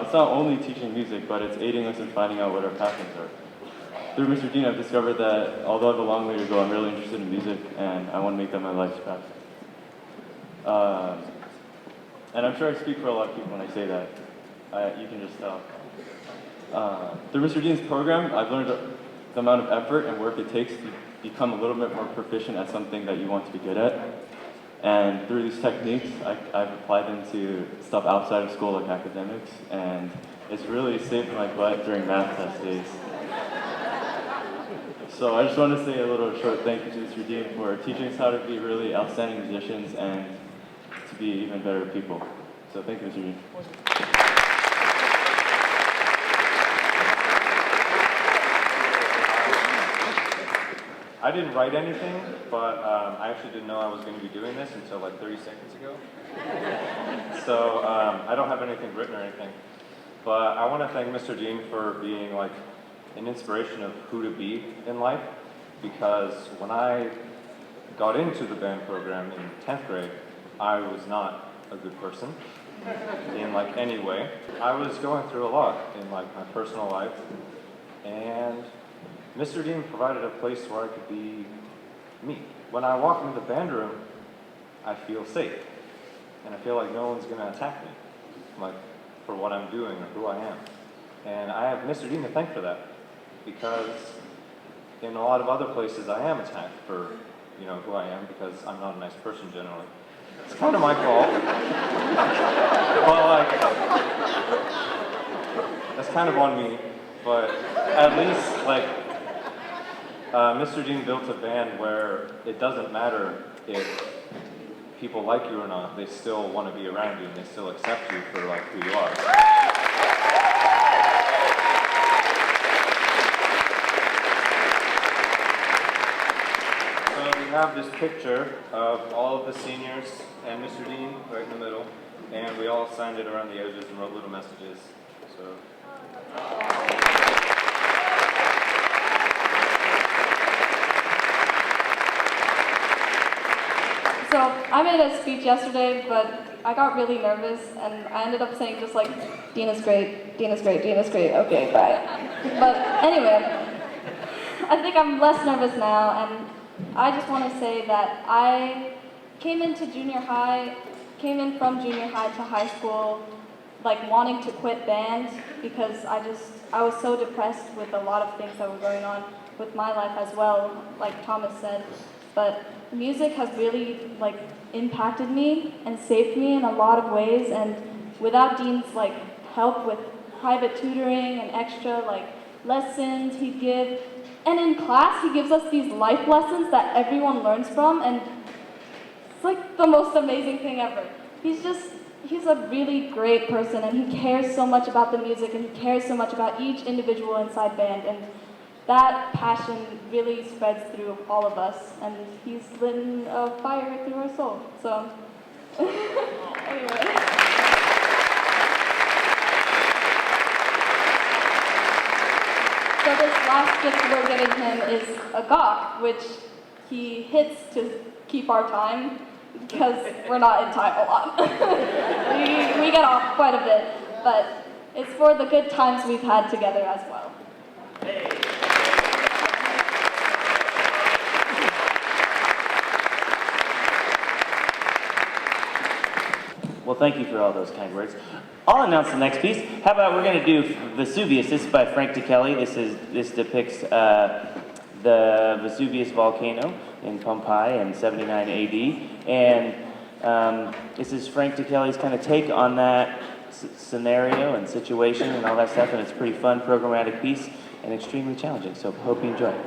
It's not only teaching music, but it's aiding us in finding out what our passions are. Through Mr. Dean, I've discovered that although I have a long way to go, I'm really interested in music, and I want to make that my life's path. And I'm sure I speak for a lot of people when I say that. You can just tell. Through Mr. Dean's program, I've learned the amount of effort and work it takes to become a little bit more proficient at something that you want to be good at. And through these techniques, I've applied them to stuff outside of school, like academics, and it's really saved my butt during math test days. So I just want to say a little short thank you to Mr. Dean for teaching us how to be really outstanding musicians and to be even better people. So thank you, Mr. Dean. I didn't write anything, but I actually didn't know I was going to be doing this until like 30 seconds ago. So I don't have anything written or anything. But I want to thank Mr. Dean for being like an inspiration of who to be in life, because when I got into the band program in 10th grade, I was not a good person in like any way. I was going through a lot in like my personal life, and Mr. Dean provided a place where I could be me. When I walk into the band room, I feel safe, and I feel like no one's going to attack me, like for what I'm doing or who I am. And I have Mr. Dean to thank for that, because in a lot of other places I am attacked for, you know, who I am, because I'm not a nice person generally. It's kind of my fault. But like, that's kind of on me. But at least like, Mr. Dean built a band where it doesn't matter if people like you or not, they still want to be around you and they still accept you for like who you are. So we have this picture of all of the seniors and Mr. Dean right in the middle, and we all signed it around the edges and wrote little messages. So I made a speech yesterday, but I got really nervous, and I ended up saying just like, Dean is great, Dean is great, Dean is great, okay, bye. But anyway, I think I'm less nervous now, and I just want to say that I came in from junior high to high school, like wanting to quit band, because I was so depressed with a lot of things that were going on with my life as well, like Thomas said. But music has really like impacted me and saved me in a lot of ways, and without Dean's like help with private tutoring and extra like lessons he'd give, and in class he gives us these life lessons that everyone learns from, and it's like the most amazing thing ever. He's a really great person, and he cares so much about the music, and he cares so much about each individual inside band, and that passion really spreads through all of us, and he's lit a fire through our soul. So, anyway. So this last gift we're getting him is a gawk, which he hits to keep our time, because we're not in time a lot. we get off quite a bit, but it's for the good times we've had together as well. Well, thank you for all those kind words. I'll announce the next piece. How about we're going to do Vesuvius. This is by Frank DeKelly. This depicts the Vesuvius volcano in Pompeii in 79 AD. And this is Frank DeKelly's kind of take on that scenario and situation and all that stuff. And it's a pretty fun, programmatic piece and extremely challenging. So hope you enjoy it.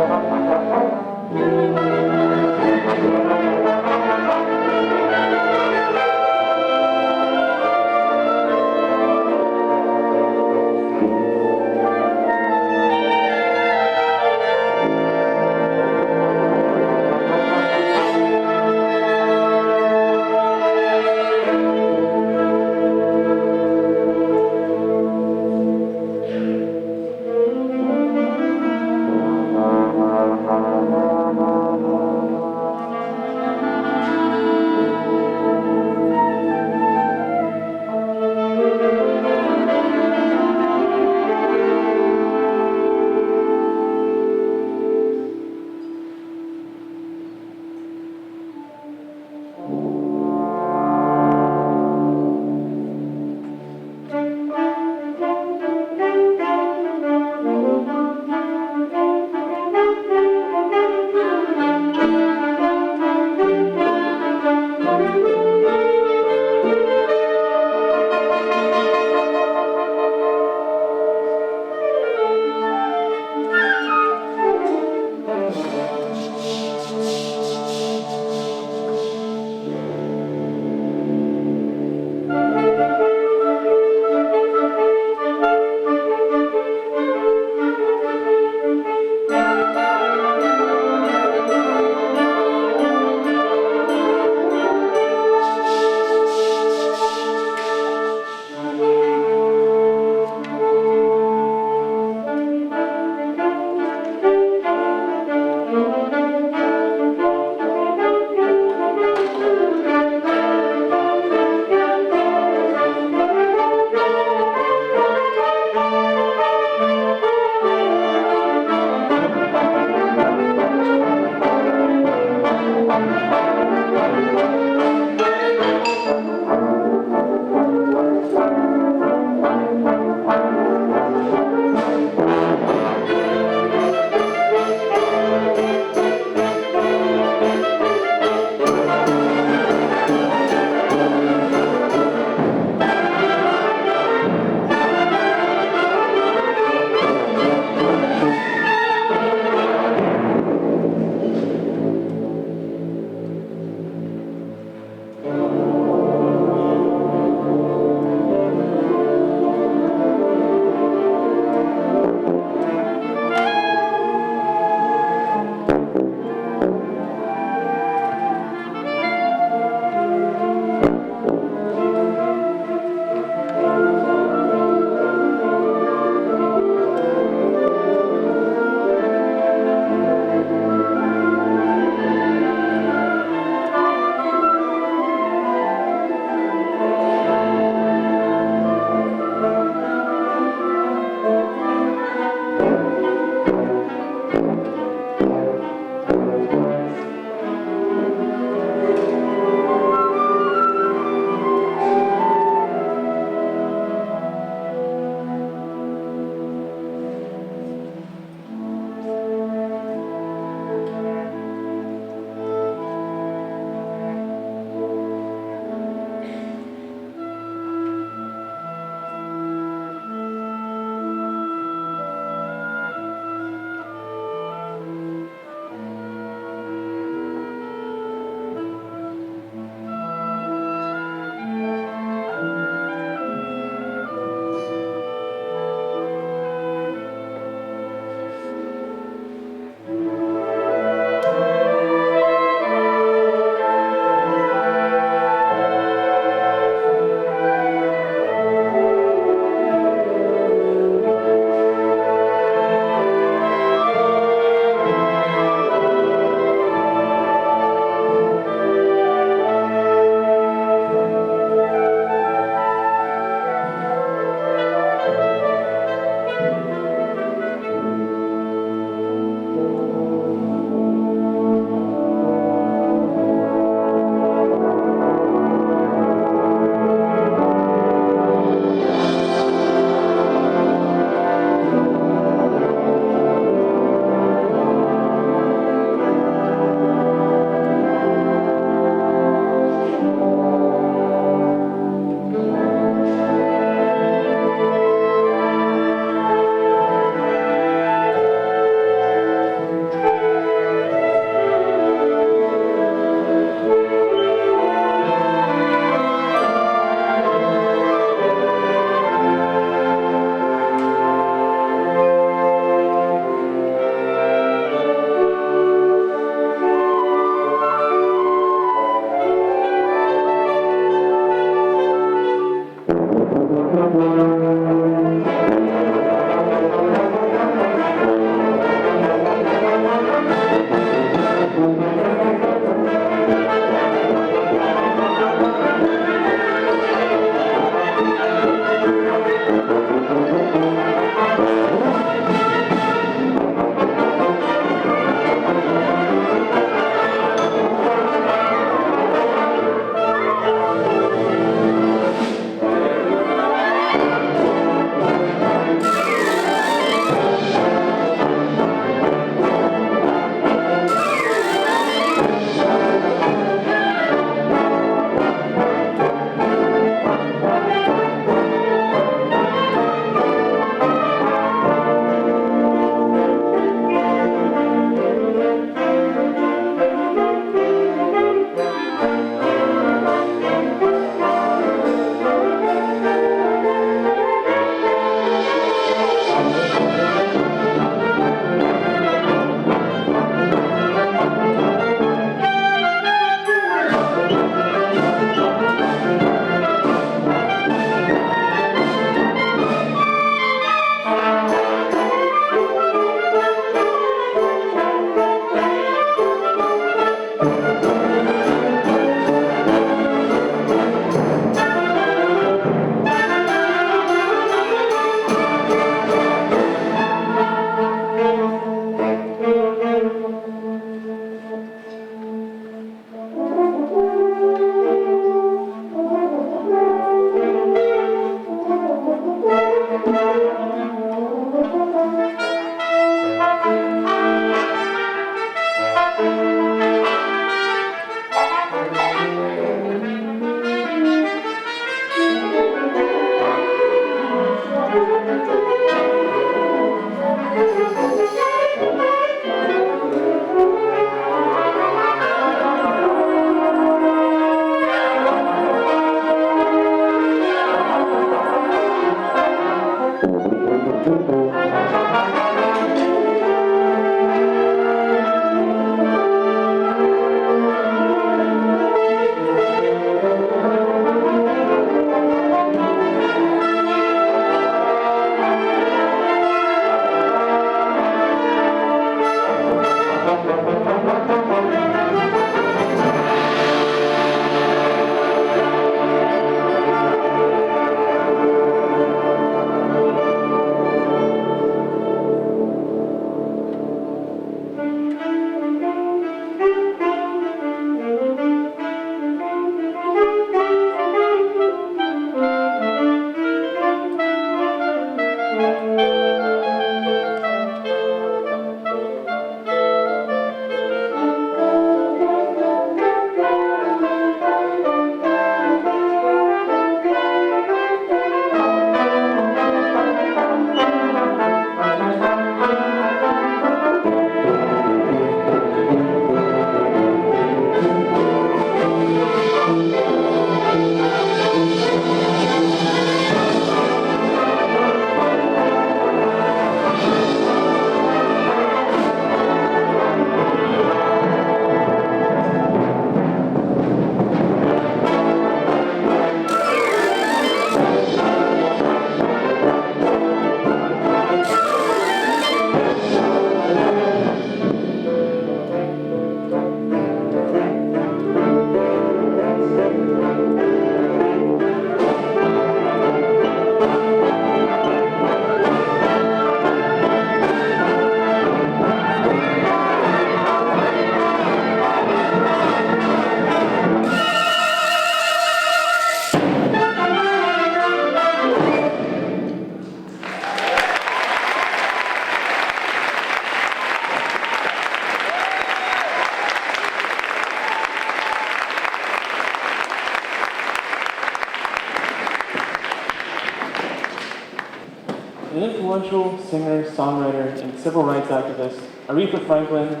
an influential singer, songwriter, and civil rights activist, Aretha Franklin,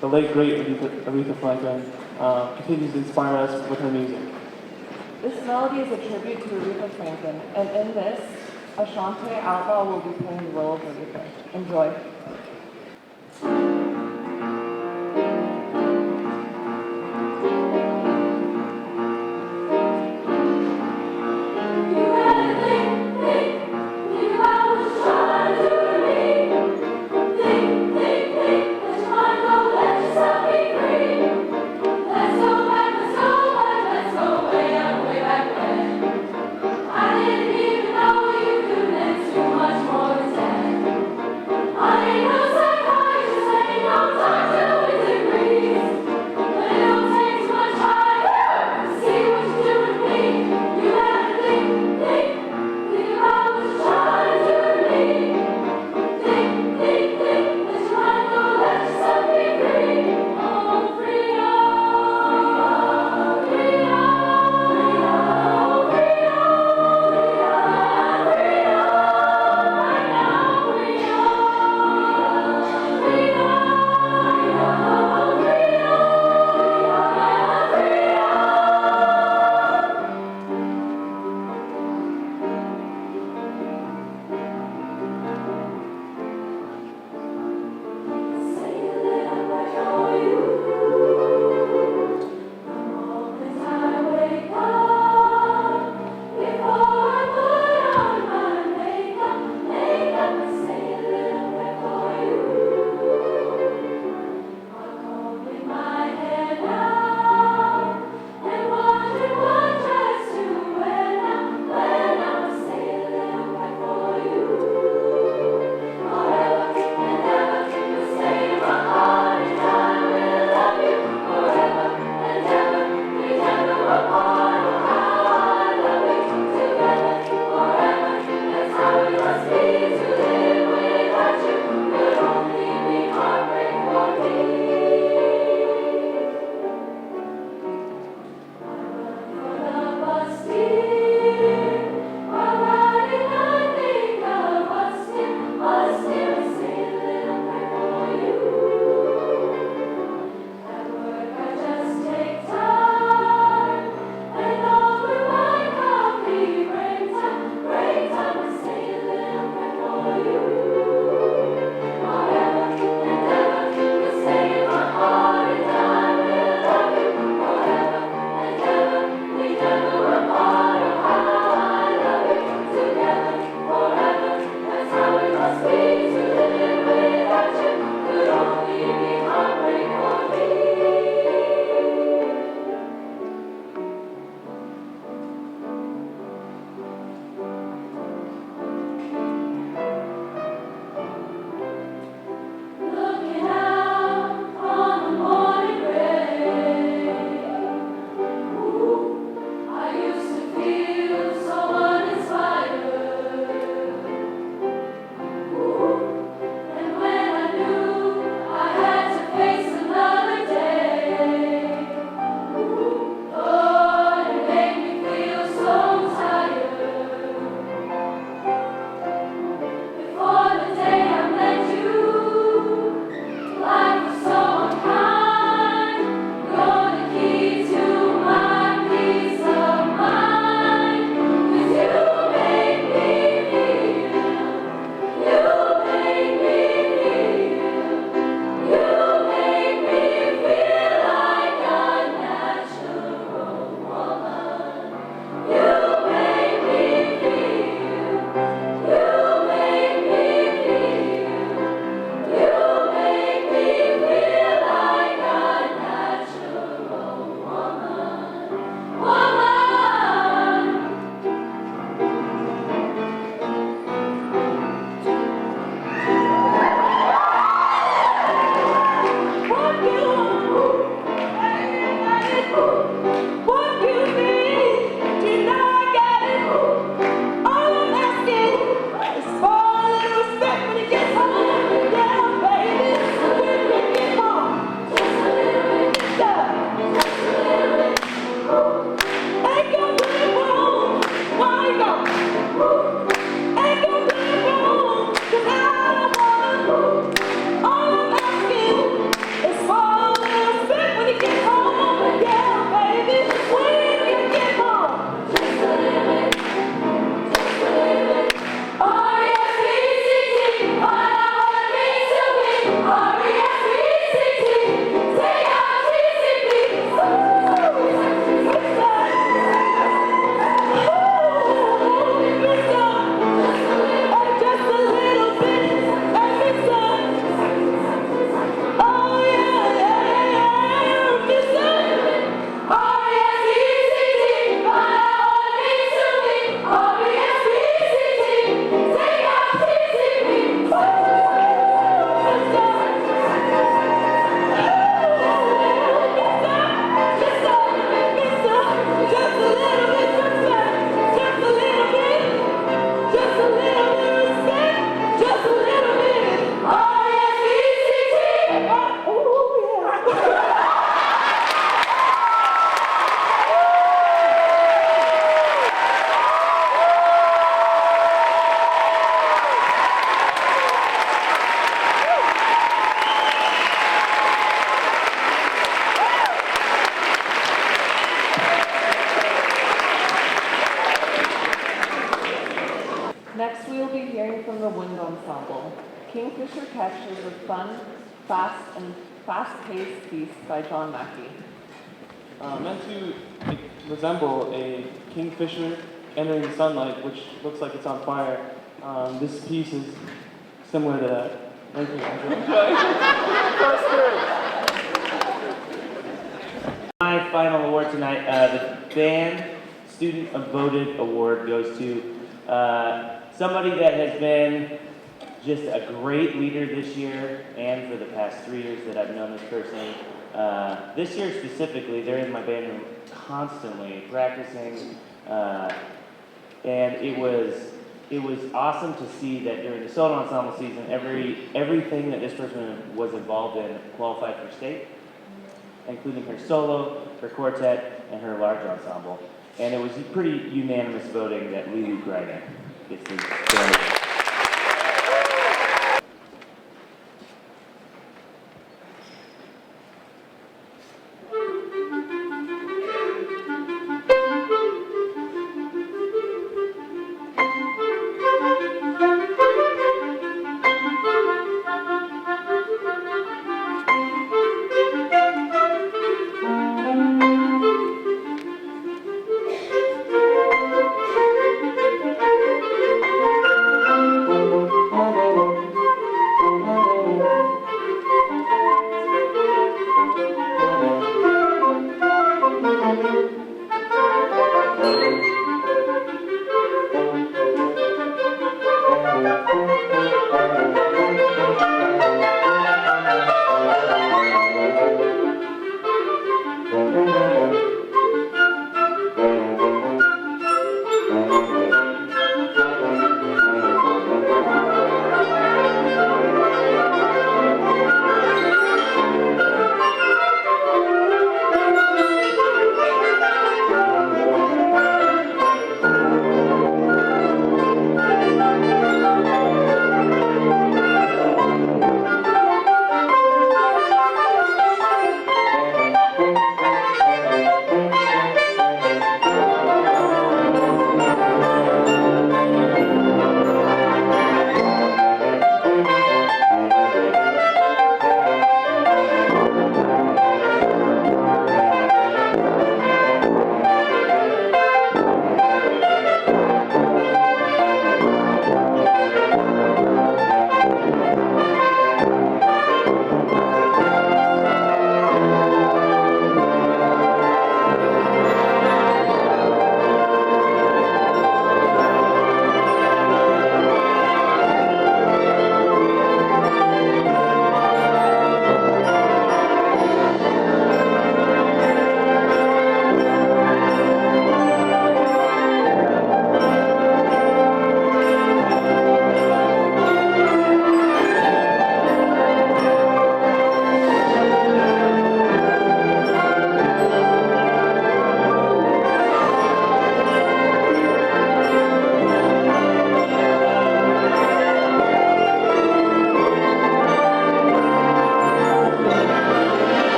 the late great Aretha Franklin, continues to inspire us with her music. This melody is a tribute to Aretha Franklin, and in this, Ashante Outlaw will be playing the role of Aretha. Enjoy. I didn't know you could miss too much more than 10. I ain't no awarding from the Wind Ensemble. Kingfisher Catch is a fun, fast-paced piece by John Mackey. Meant to resemble a kingfisher entering sunlight, which looks like it's on fire. This piece is similar to that. Thank you. Enjoy. My final award tonight, the Band Student Voted Award goes to somebody that has been just a great leader this year and for the past 3 years that I've known this person. This year specifically, they're in my band room constantly practicing, and it was awesome to see that during the solo ensemble season, everything that this person was involved in qualified for state, including her solo, her quartet, and her large ensemble. And it was pretty unanimous voting that Lily Greiner gets the standard.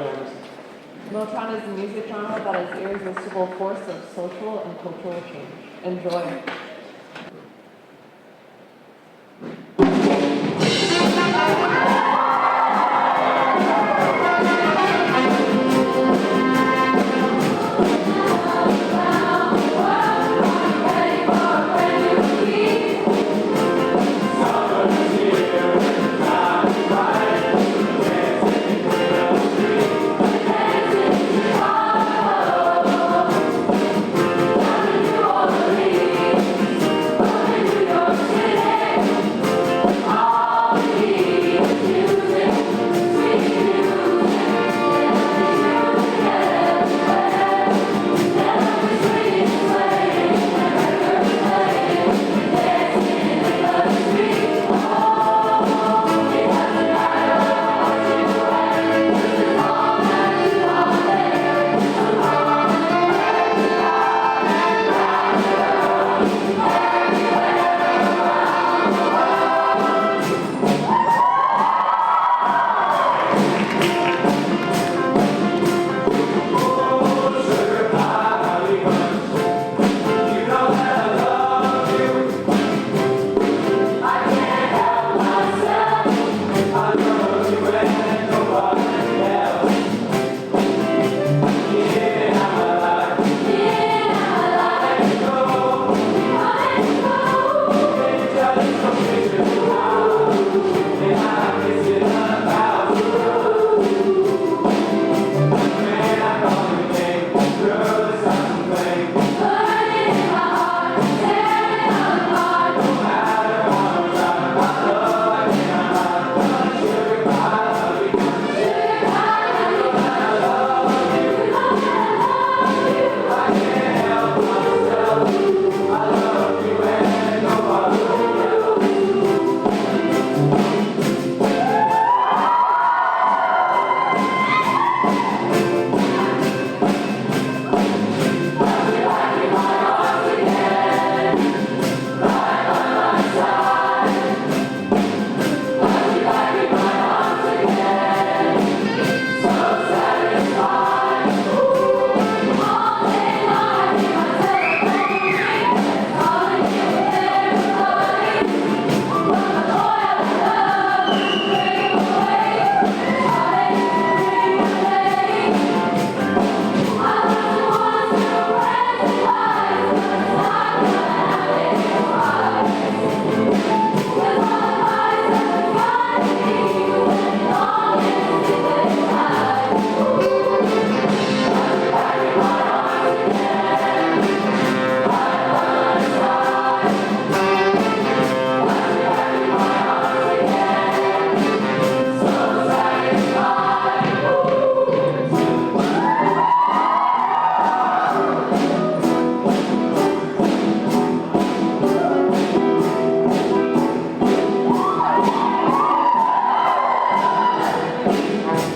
genres. Motron is a music genre that is irresistible force of social and cultural change. Enjoy.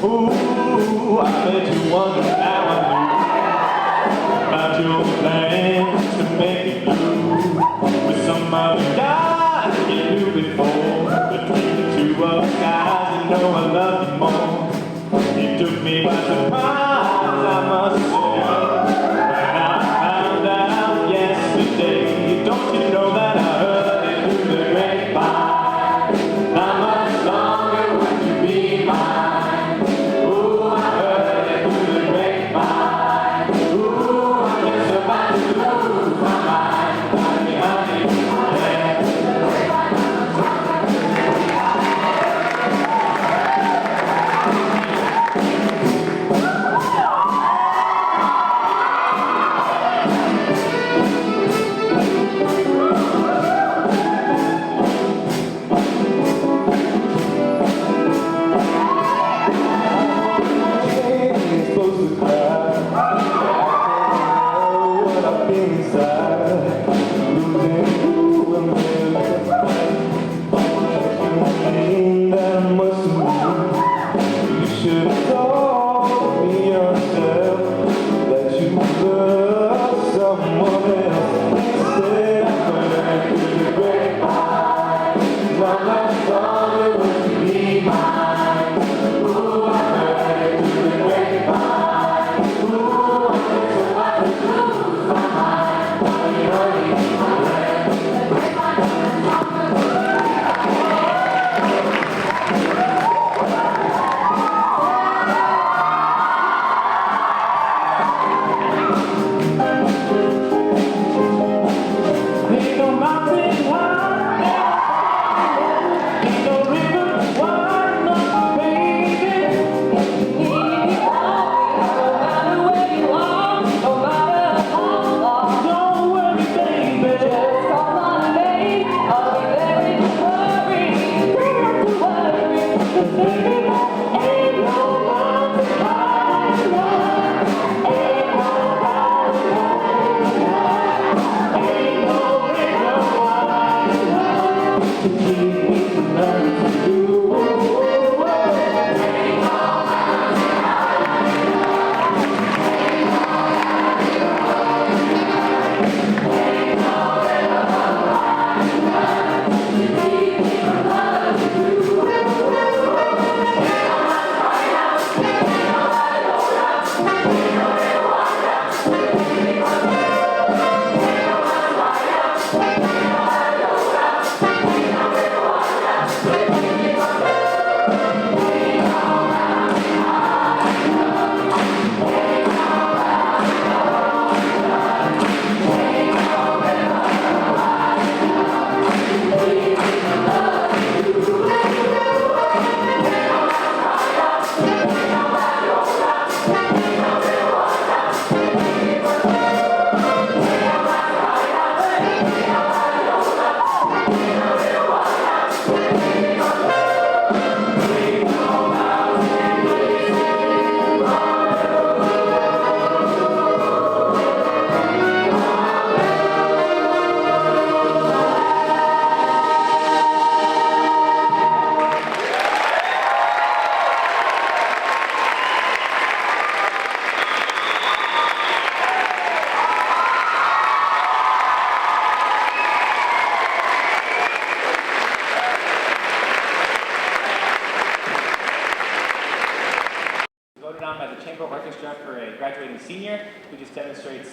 Ooh, I bet you wonder now I knew about your plans to make it blue with some other guy you knew before. Between the two of us guys, I know I love you more. You took me by surprise, I must say. When I found out yesterday, don't you know that I heard it through the grapevine? Not much longer would you be mine. orchestra for a graduating senior who just demonstrates,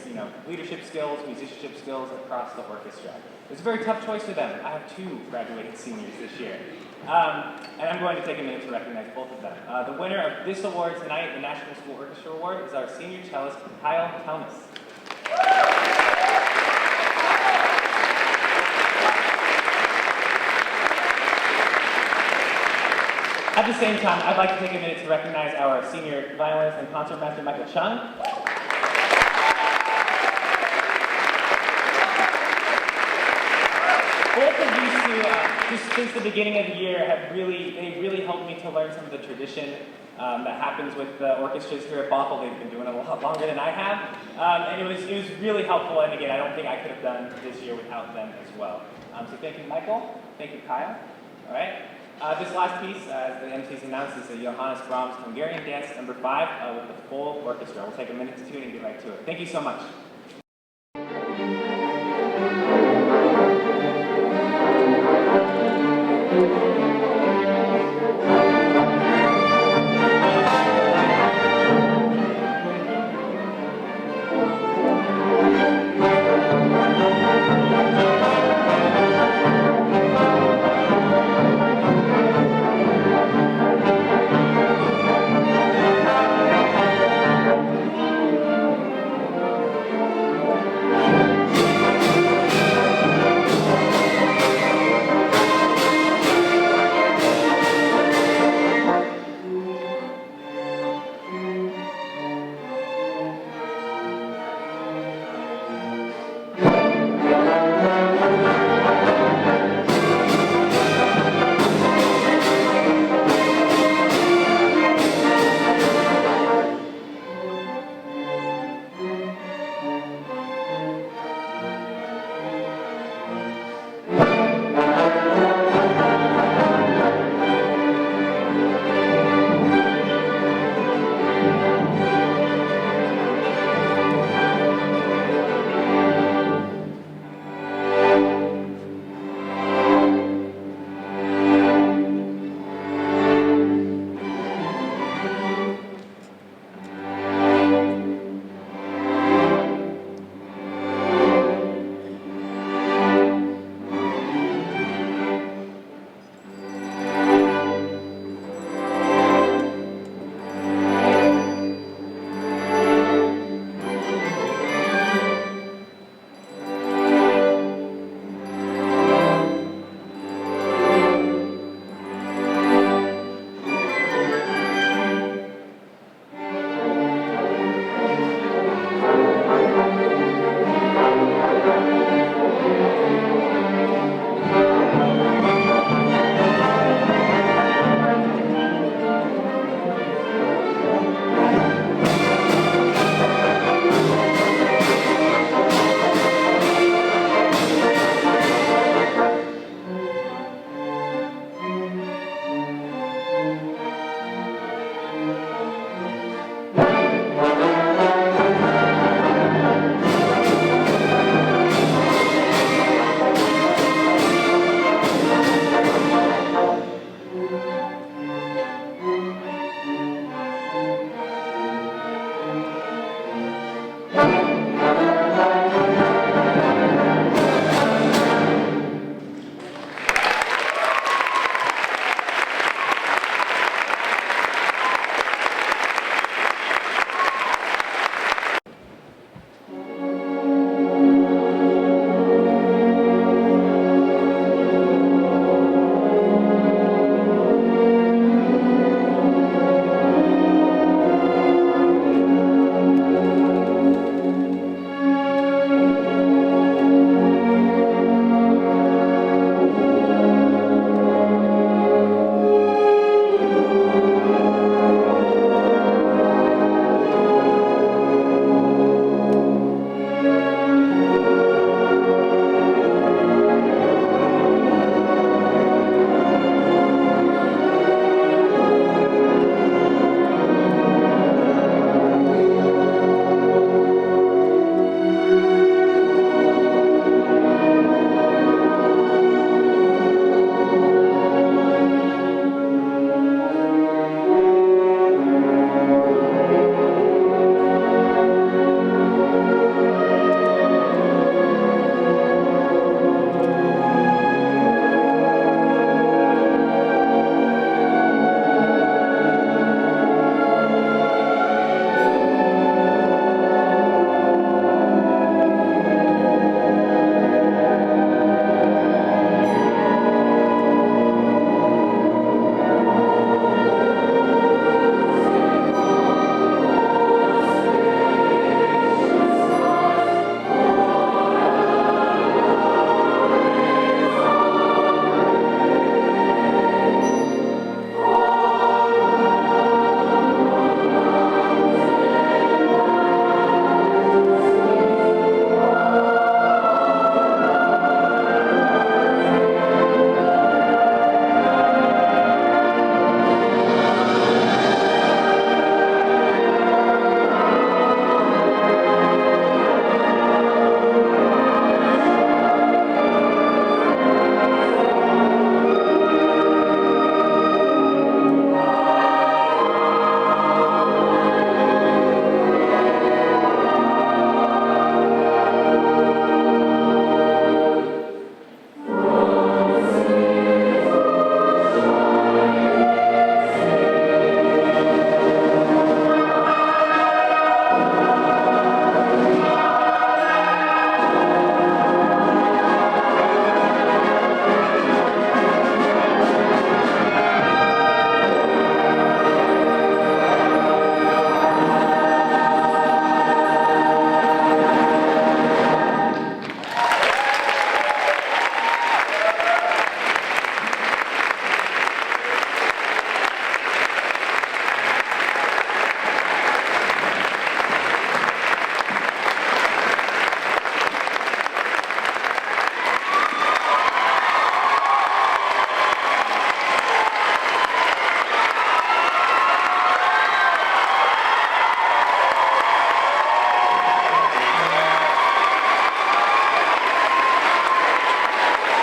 leadership skills, musicianship skills across the orchestra. It was a very tough choice for them. I have 2 graduating seniors this year. And I'm going to take a minute to recognize both of them. The winner of this award tonight, the National School Orchestra Award, is our senior cellist, Kyle Thomas. At the same time, I'd like to take a minute to recognize our senior violinist and concertmaster, Michael Chung. Both of these two, just since the beginning of the year, they really helped me to learn some of the tradition that happens with the orchestras here at Bothell. They've been doing it a lot longer than I have, and it was really helpful. And again, I don't think I could have done this year without them as well. So thank you, Michael. Thank you, Kyle. All right. This last piece, as the MC's announced, is a Johannes Brahms Hungarian Dance No. 5 with the full orchestra. We'll take a minute to tune and get right to it. Thank you so much.